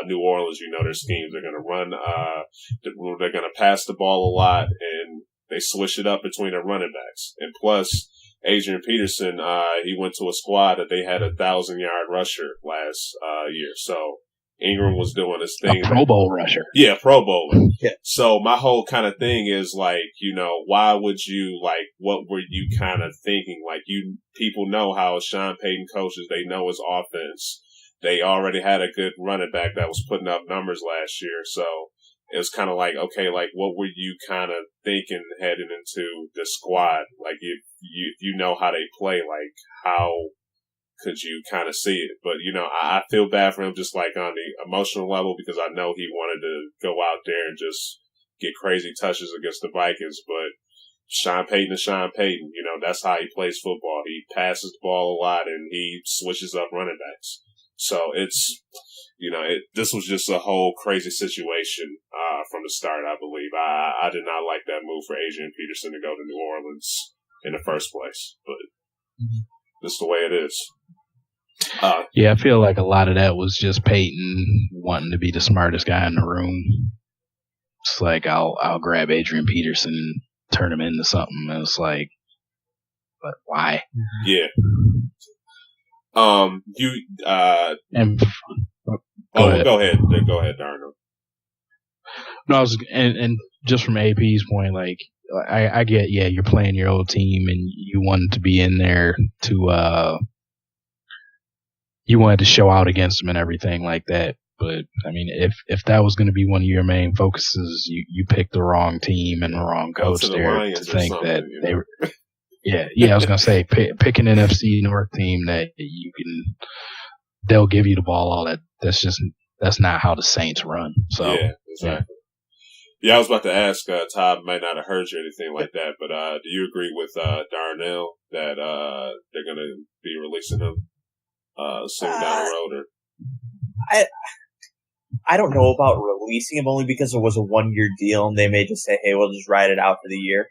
New Orleans, their schemes. They're going to run, they're going to pass the ball a lot, and they switch it up between their running backs. And plus, Adrian Peterson, he went to a squad that they had 1,000-yard rusher last year. So Ingram was doing his thing. A Pro Bowl rusher. Yeah, Pro Bowler. Yeah. So my whole kind of thing is like, you know, why would you, like, what were you kind of thinking? Like, people know how Sean Payton coaches, they know his offense. They already had a good running back that was putting up numbers last year. So it was kind of like, okay, like, what were you kind of thinking heading into the squad? Like, if you know how they play, like, how could you kind of see it? But, you know, I feel bad for him just like on the emotional level because I know he wanted to go out there and just get crazy touches against the Vikings. But Sean Payton is Sean Payton. You know, that's how he plays football. He passes the ball a lot and he switches up running backs. So it's, you know, this was just a whole crazy situation from the start, I believe. I did not like that move for Adrian Peterson to go to New Orleans in the first place. But this is the way it is. Yeah, I feel like a lot of that was just Peyton wanting to be the smartest guy in the room. It's like I'll grab Adrian Peterson and turn him into something. And it's like, but why? Yeah. Go ahead. Go ahead, Darnell. No, and just from AP's point, like I get, yeah, you're playing your old team and you wanted to be in there to you wanted to show out against them and everything like that. But I mean, if that was going to be one of your main focuses, you picked the wrong team and the wrong coach there to think that they were. Yeah, I was gonna say pick an NFC North team that they'll give you the ball. All that. That's not how the Saints run. So yeah, exactly. Yeah, I was about to ask. Todd might not have heard you or anything like that, but do you agree with Darnell that they're gonna be releasing him soon down the road? Or I don't know about releasing him only because it was a 1-year deal, and they may just say, "Hey, we'll just ride it out for the year."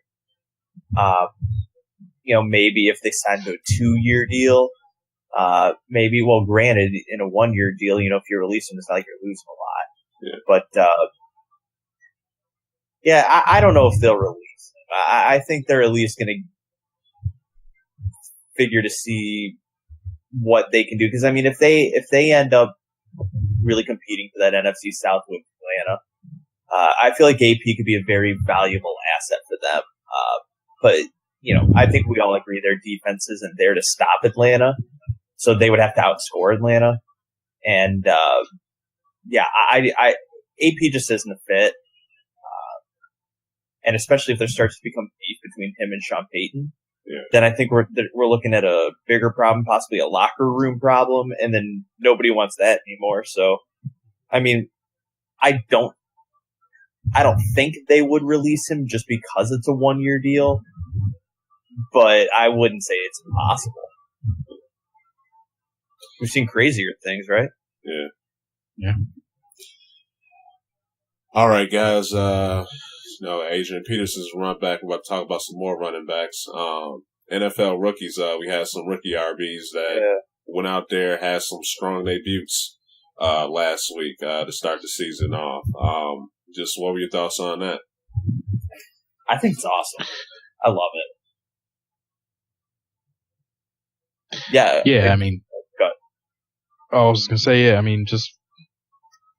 You know, maybe if they signed to a 2-year deal, maybe, well, granted, in a 1-year deal, you know, if you release them, it's not like you're losing a lot. Yeah. But, yeah, I don't know if they'll release them. I think they're at least going to figure to see what they can do. Because, I mean, if they end up really competing for that NFC South with Atlanta, I feel like AP could be a very valuable asset for them. But, you know, I think we all agree their defense isn't there to stop Atlanta, so they would have to outscore Atlanta. And yeah, AP just isn't a fit, and especially if there starts to become beef between him and Sean Payton, then I think we're looking at a bigger problem, possibly a locker room problem, and then nobody wants that anymore. So, I mean, I don't think they would release him just because it's a 1-year deal. But I wouldn't say it's impossible. We've seen crazier things, right? Yeah. All right, guys. Adrian Peterson's run back. We're about to talk about some more running backs. NFL rookies. We had some rookie RBs that went out there, had some strong debuts last week to start the season off. Just what were your thoughts on that? I think it's awesome. I love it. Yeah. I mean, I was gonna say, I mean, just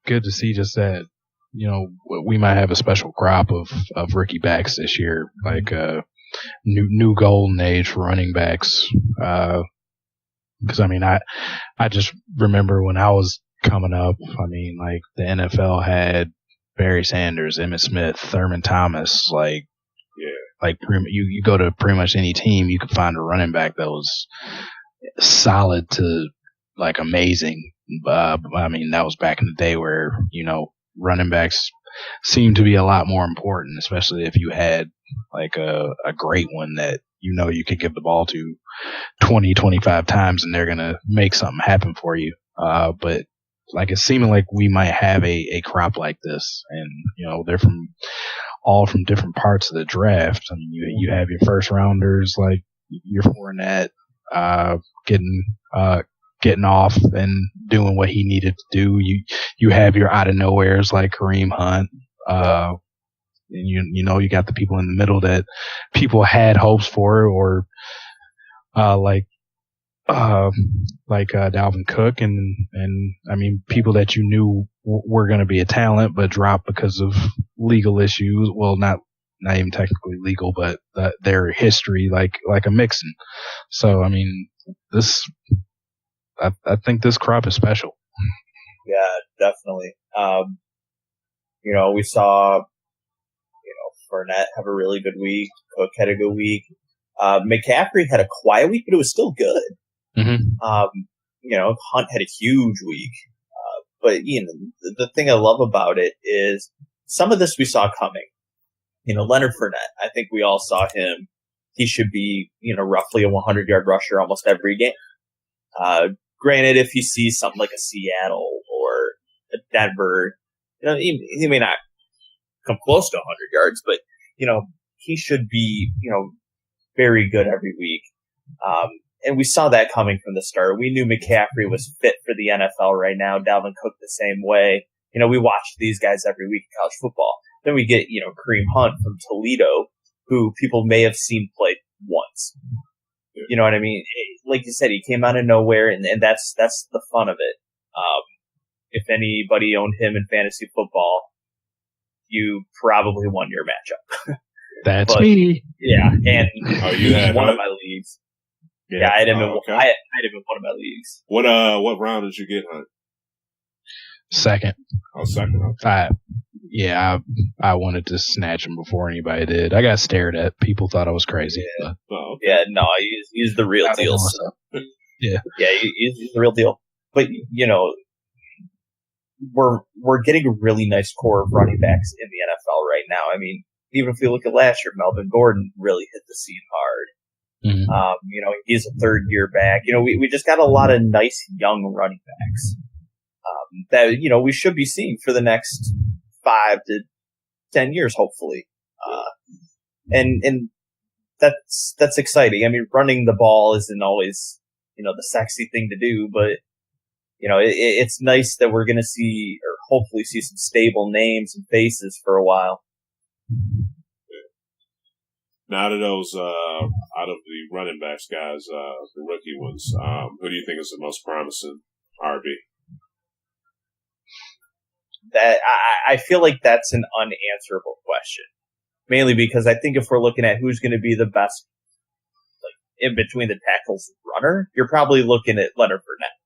good to see just that, you know, we might have a special crop of rookie backs this year, like new golden age for running backs. Because I mean, I just remember when I was coming up, I mean, like the NFL had Barry Sanders, Emmitt Smith, Thurman Thomas, like you go to pretty much any team, you could find a running back that was solid to like amazing. I mean, that was back in the day where, you know, running backs seemed to be a lot more important, especially if you had like a great one that, you know, you could give the ball to 20, 25 times and they're going to make something happen for you. But like it's seeming like we might have a crop like this, and, you know, they're all from different parts of the draft. I mean, you have your first rounders like your Fournette, getting off and doing what he needed to do. You have your out of nowheres like Kareem Hunt. And you know, you got the people in the middle that people had hopes for, or like Dalvin Cook and I mean people that you knew were going to be a talent but dropped because of legal issues. Well, not even technically legal, but their history, like a Mixon. So I mean, I think this crop is special. Yeah, definitely. We saw Fournette have a really good week. Cook had a good week. McCaffrey had a quiet week, but it was still good. Mm-hmm. Hunt had a huge week. But the thing I love about it is some of this we saw coming. Leonard Fournette, I think we all saw him. He should be, roughly a 100-yard rusher almost every game. Granted, if he sees something like a Seattle or a Denver, he may not come close to 100 yards, but, he should be, very good every week. And we saw that coming from the start. We knew McCaffrey was fit for the NFL right now. Dalvin Cook the same way. We watched these guys every week in college football. Then we get, Kareem Hunt from Toledo, who people may have seen play once. You know what I mean? Like you said, he came out of nowhere, and that's the fun of it. If anybody owned him in fantasy football, you probably won your matchup. That's me. Yeah, and you had one of my leagues. Yeah, I had him in one of my leagues. What round did you get, Hunt? Second. Oh, second. Okay. I wanted to snatch him before anybody did. I got stared at. People thought I was crazy. Yeah, yeah, no, he's the real deal. So. Yeah, he's the real deal. But we're getting a really nice core of running backs in the NFL right now. I mean, even if we look at last year, Melvin Gordon really hit the scene hard. Mm-hmm. He's a third year back. We just got a lot of nice young running backs that we should be seeing for the next 5 to 10 years, hopefully. And that's exciting. I mean, running the ball isn't always the sexy thing to do, but it's nice that we're going to see, or hopefully see, some stable names and faces for a while. Now, out of those, out of the running backs guys, the rookie ones, who do you think is the most promising RB? That I feel like that's an unanswerable question, mainly because I think if we're looking at who's going to be the best, like in between the tackles runner, you're probably looking at Leonard Fournette.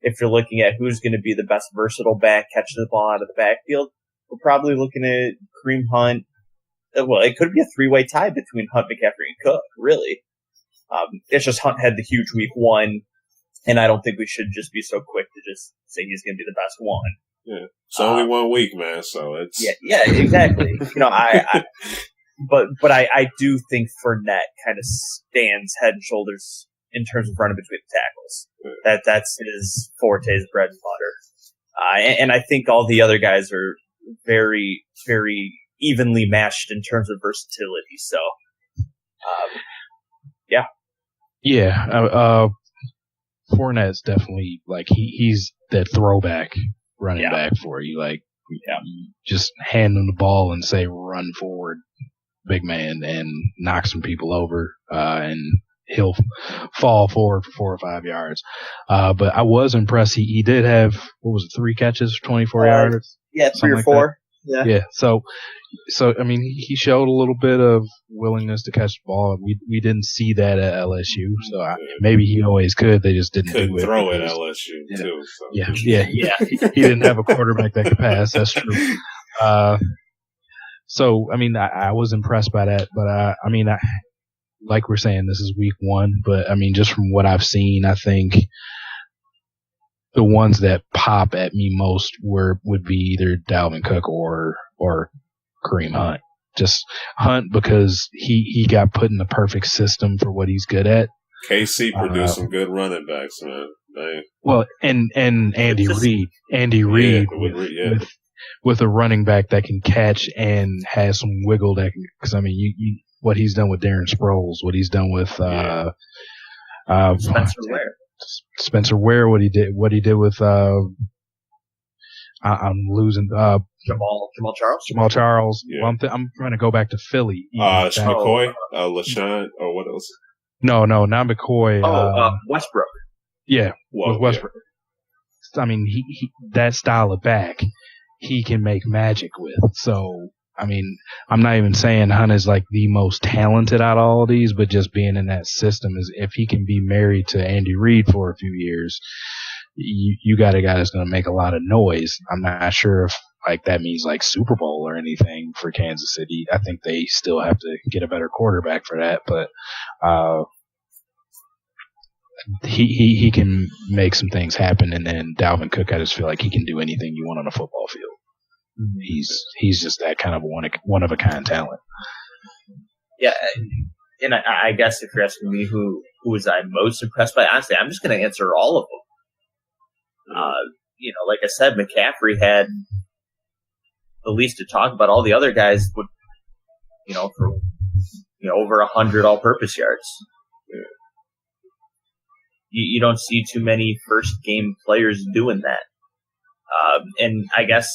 If you're looking at who's going to be the best versatile back catching the ball out of the backfield, we're probably looking at Kareem Hunt. Well, it could be a three-way tie between Hunt, McCaffrey, and Cook, really. It's just Hunt had the huge week 1, and I don't think we should just be so quick to just say he's going to be the best one. Yeah, it's only 1 week, man, so it's... Yeah, exactly. But I do think Fournette kind of stands head and shoulders in terms of running between the tackles. Yeah. That's his forte's bread and butter. And I think all the other guys are very, very evenly matched in terms of versatility. So, yeah. Yeah. Fournette's definitely, like, he's that throwback running back for you. Like, just hand him the ball and say, run forward, big man, and knock some people over, and he'll fall forward for 4 or 5 yards. But I was impressed. He did have, 3 catches for 24 yards? Yeah, 3 or 4. Yeah. So I mean, he showed a little bit of willingness to catch the ball. We didn't see that at LSU, so maybe he always could. They just didn't do it. Throw at LSU too. So. Yeah. He didn't have a quarterback that could pass. That's true. So I mean, I was impressed by that. But I mean, like we're saying, this is week 1. But I mean, just from what I've seen, I think the ones that pop at me most would be either Dalvin Cook or Kareem Hunt. Just Hunt because he got put in the perfect system for what he's good at. KC produced some good running backs, man. Well, and Andy Reid with a running back that can catch and has some wiggle that can, because I mean you what he's done with Darren Sproles, what he's done with Spencer Ware, what he did with I'm losing Jamal Charles. Jamal Charles. Yeah. Well, I'm trying to go back to Philly. McCoy, LaShawn, or what else? No, not McCoy. Westbrook. Yeah, with Westbrook. I mean, he that style of back, he can make magic with. So, I mean, I'm not even saying Hunt is like the most talented out of all these, but just being in that system is if he can be married to Andy Reid for a few years, you got a guy that's going to make a lot of noise. I'm not sure if like that means like Super Bowl or anything for Kansas City. I think they still have to get a better quarterback for that, but he can make some things happen. And then Dalvin Cook, I just feel like he can do anything you want on a football field. Mm-hmm. He's just that kind of one of a kind talent. Yeah, and I guess if you're asking me who was I most impressed by, honestly, I'm just going to answer all of them. Like I said, McCaffrey had the least to talk about. All the other guys would, for over 100 all-purpose yards. Yeah. You don't see too many first-game players doing that. And I guess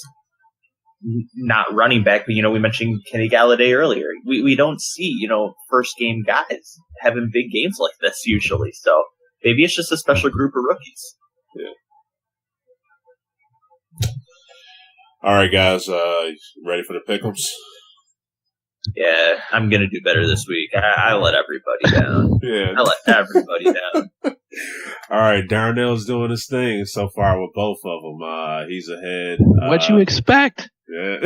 not running back, but, we mentioned Kenny Galladay earlier. We don't see, first-game guys having big games like this usually. So maybe it's just a special group of rookies. Yeah. All right, guys, ready for the pick'ems? Yeah, I'm going to do better this week. I let everybody down. Yeah. I let everybody down. All right, Darnell's doing his thing so far with both of them. He's ahead. What you expect? Yeah.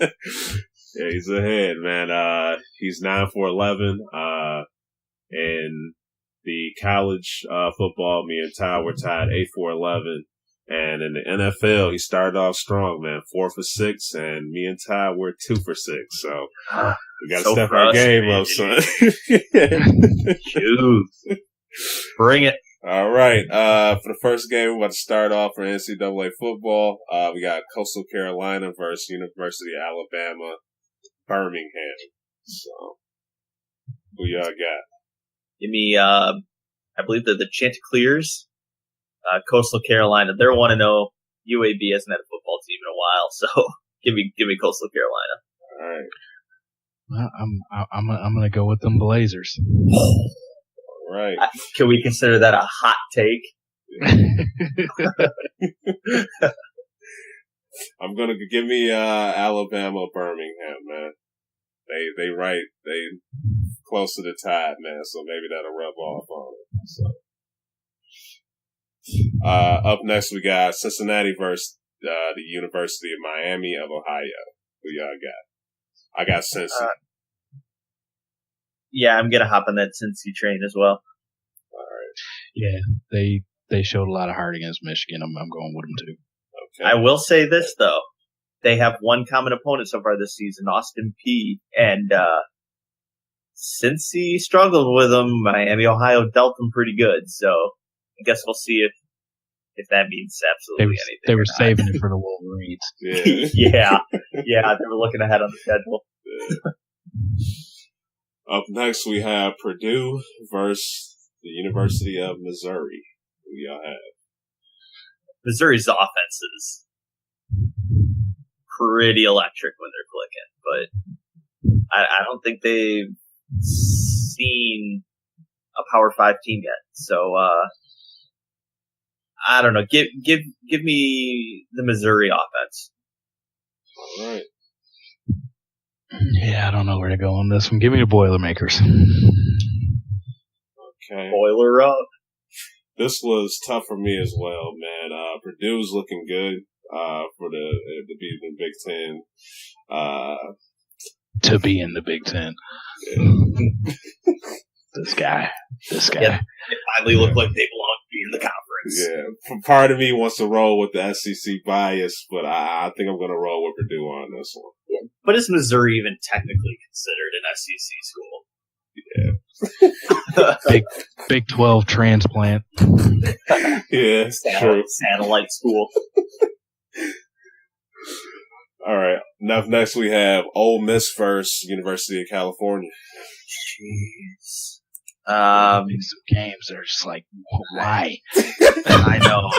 Yeah, he's ahead, man. He's 9-for-11. In the college football, me and Ty were tied 8-for-11. And in the NFL, he started off strong, man. 4-for-6, and me and Ty were 2-for-6. So we got to step our game up, son. Shoot. Bring it. All right. For the first game, we're about to start off for NCAA football. We got Coastal Carolina versus University of Alabama, Birmingham. So, who y'all got? Give me, I believe they're the Chanticleers. Coastal Carolina. They're 1-0. UAB hasn't had a football team in a while, so give me Coastal Carolina. All right. Well, I'm gonna go with them Blazers. All right. Can we consider that a hot take? I'm gonna give me Alabama Birmingham, man. They close to the tide, man. So maybe that'll rub off on it. So. Up next, we got Cincinnati versus the University of Miami of Ohio. Who y'all got? I got Cincy. Yeah, I'm gonna hop on that Cincy train as well. All right. Yeah, they showed a lot of heart against Michigan. I'm going with them too. Okay. I will say this though, they have one common opponent so far this season, Austin Peay, and Cincy struggled with them. Miami, Ohio dealt them pretty good. So I guess we'll see if that means absolutely anything. They were saving it for the Wolverines. Yeah. Yeah, they were looking ahead on the schedule. Yeah. Up next, we have Purdue versus the University of Missouri. Who y'all have? Missouri's offense is pretty electric when they're clicking, but I don't think they've seen a Power 5 team yet. So, I don't know. Give me the Missouri offense. All right. Yeah, I don't know where to go on this one. Give me the Boilermakers. Okay. Boiler up. This was tough for me as well, man. Purdue's looking good for to be in the Big Ten. To be in the Big Ten. Yeah. This guy. Yeah, they finally look like they belong to be in the conference. Yeah, part of me wants to roll with the SEC bias, but I think I'm going to roll with Purdue on this one. Yeah. But is Missouri even technically considered an SEC school? Big 12 transplant. Yeah, true. Satellite school. All right. Next we have Ole Miss versus University of California. Jeez. Some games are just like, why? I know.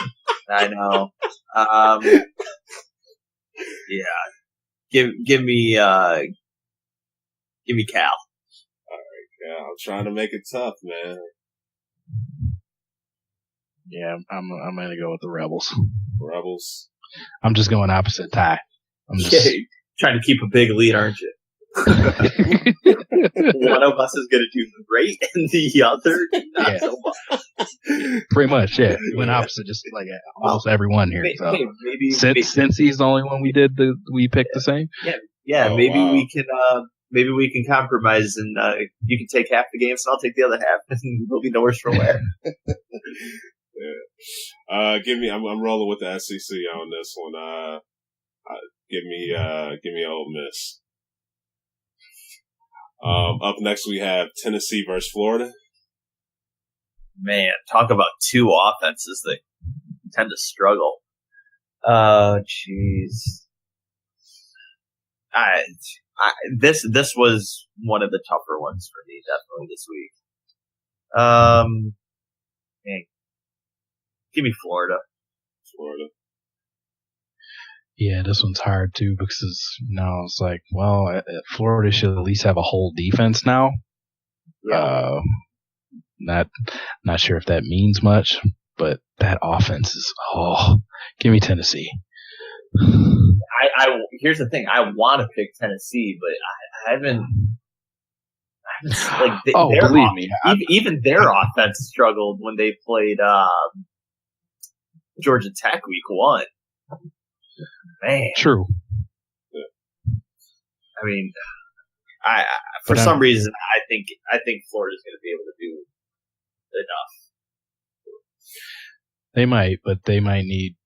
Yeah. Give me Cal. All right, Yeah, I'm trying to make it tough, man. Yeah, I'm gonna go with the Rebels. Rebels. I'm just going opposite Ty. I'm just trying to keep a big lead, aren't you? One of us is going to do great, and the other not so much. Pretty much, yeah. We went opposite, just like almost everyone here. So since he's the only one we picked the same. Yeah. Maybe we can compromise, and you can take half the games, and I'll take the other half, and we'll be no worse for wear. Yeah. I'm rolling with the SEC on this one. Give me Ole Miss. Up next we have Tennessee versus Florida. Man, talk about two offenses that tend to struggle. Jeez. This was one of the tougher ones for me, definitely this week. Man, give me Florida. Yeah, this one's hard too because it's like, well, Florida should at least have a whole defense now. Yeah. Not sure if that means much, but that offense is give me Tennessee. Here's the thing. I want to pick Tennessee, but I haven't like. Believe me, even their offense struggled when they played Georgia Tech week 1. Man, true. I mean, for some reason, I think Florida's going to be able to do enough. They might, but they might need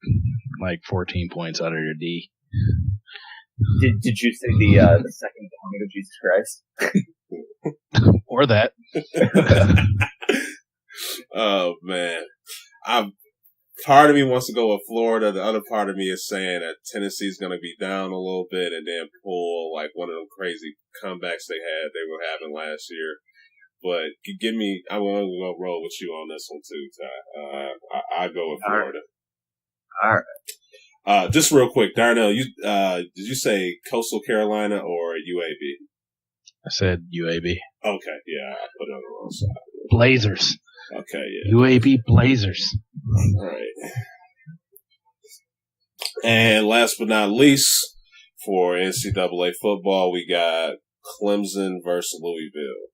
like 14 points out of your D. Did you say the second coming of Jesus Christ? Or that. Oh man, part of me wants to go with Florida. The other part of me is saying that Tennessee's going to be down a little bit and then pull like one of them crazy comebacks they were having last year. But I'm going to roll with you on this one too, Ty. I go with Florida. All right. Just real quick, Darnell, did you say Coastal Carolina or UAB? I said UAB. Okay, yeah, I put it on the wrong side. Blazers. Okay, yeah. UAB Blazers. All right. And last but not least, for NCAA football, we got Clemson versus Louisville.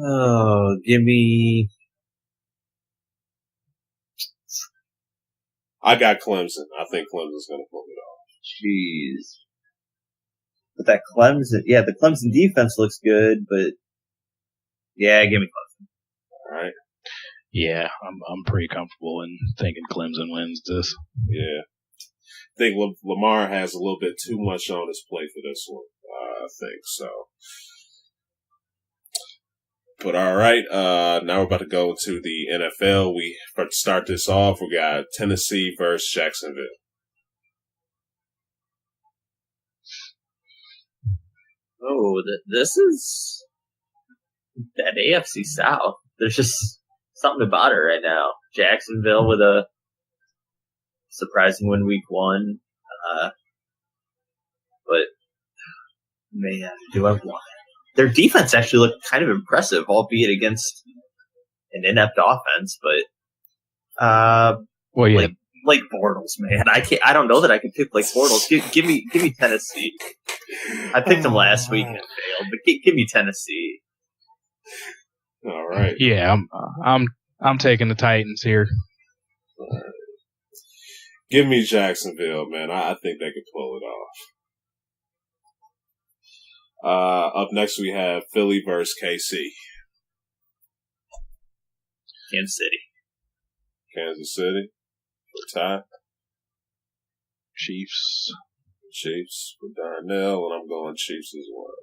Oh, give me. I got Clemson. I think Clemson's going to pull it off. Jeez. But that Clemson, the Clemson defense looks good, but yeah, give me Clemson. All right. Yeah, I'm pretty comfortable in thinking Clemson wins this. Yeah. I think Lamar has a little bit too much on his plate for this one. I think so. But all right, now we're about to go into the NFL. To start this off, we got Tennessee versus Jacksonville. Oh, this is that AFC South. There's just something about it right now. Jacksonville with a surprising win week 1. But, man, do I want their defense actually looked kind of impressive, albeit against an inept offense. But, like Bortles, man, I don't know that I can pick like Bortles. Give me Tennessee. I picked them last week and failed, but give me Tennessee. All right. Yeah, I'm taking the Titans here. All right. Give me Jacksonville, man. I think they could pull it off. Up next, we have Philly versus KC. Kansas City. For Ty. Chiefs for Darnell, and I'm going Chiefs as well.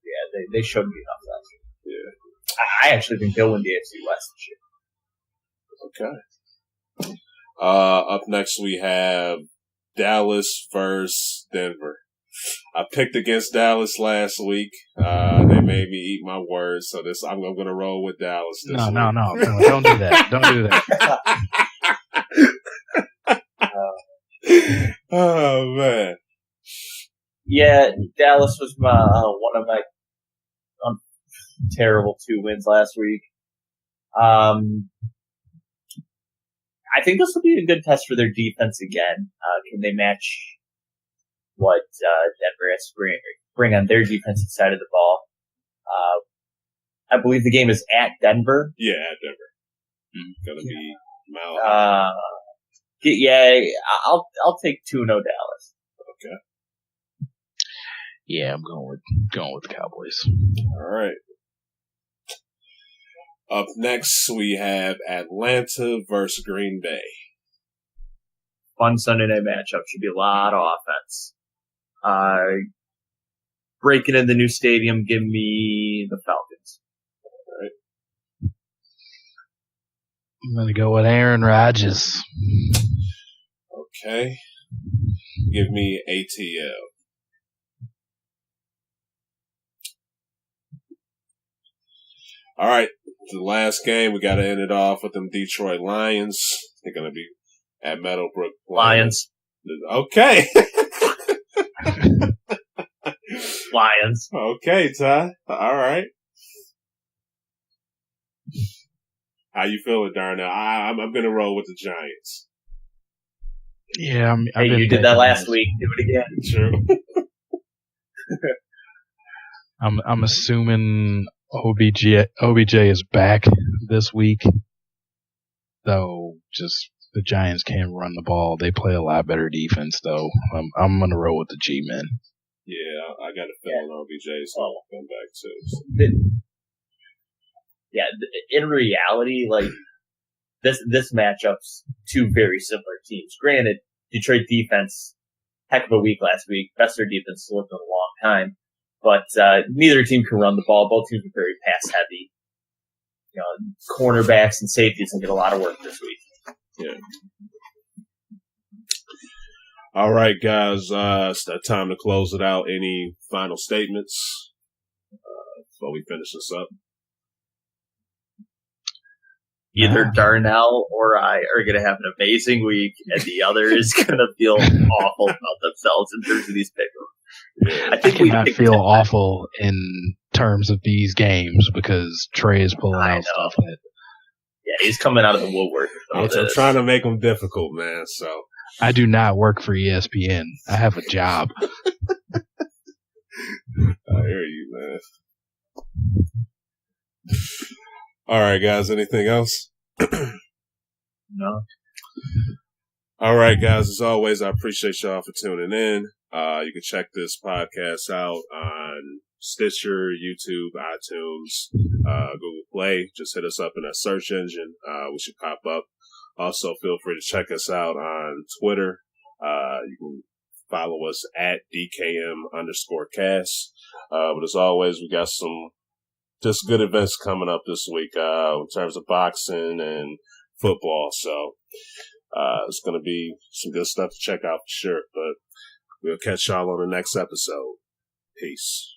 Yeah, they showed me enough last week. Yeah. I actually think they'll win the AFC West this year. Okay. Up next, we have Dallas versus Denver. I picked against Dallas last week. They made me eat my words, so I'm going to roll with Dallas this week. No, don't do that. Don't do that. Oh, man. Yeah, Dallas was one of my terrible 2 wins last week. I think this will be a good test for their defense again. Can they match what Denver has to bring on their defensive side of the ball? I believe the game is at Denver. Yeah, at Denver. Gonna be Mile Yeah, I'll take 2-0 Dallas. Okay. Yeah, I'm going with the Cowboys. All right. Up next, we have Atlanta versus Green Bay. Fun Sunday night matchup. Should be a lot of offense. Breaking in the new stadium, give me the Falcons. All right. I'm going to go with Aaron Rodgers. Okay. Give me ATL. All right. The last game, we got to end it off with them Detroit Lions. They're going to be at Meadowbrook. Lions. Okay. Lions. Okay, Ty. All right. How you feeling, Darnell? I'm going to roll with the Giants. Yeah, hey, you did that last week. Do it again. True. I'm assuming OBJ is back this week, though. Just the Giants can't run the ball. They play a lot better defense, though. I'm gonna roll with the G-men. Yeah, I got a feeling OBJ's going to come back too. So. Yeah, in reality, like this matchup's 2 very similar teams. Granted, Detroit defense, heck of a week last week. Best their defense looked in a long time. But neither team can run the ball. Both teams are very pass heavy. You know, cornerbacks and safeties will get a lot of work this week. Yeah. All right, guys. It's that time to close it out. Any final statements before we finish this up? Either Darnell or I are going to have an amazing week, and the other is going to feel awful about themselves in terms of these pick'ems. Yeah, I cannot feel awful in terms of these games because Trey is pulling out stuff. Yeah, he's coming out of the woodwork. I'm trying to make them difficult, man. So I do not work for ESPN. I have a job. I hear you, man. All right, guys. Anything else? No. All right, guys. As always, I appreciate y'all for tuning in. You can check this podcast out on Stitcher, YouTube, iTunes, Google Play. Just hit us up in that search engine. We should pop up. Also, feel free to check us out on Twitter. You can follow us at DKM_cast. But as always, we got some just good events coming up this week in terms of boxing and football. So it's going to be some good stuff to check out for sure. But we'll catch y'all on the next episode. Peace.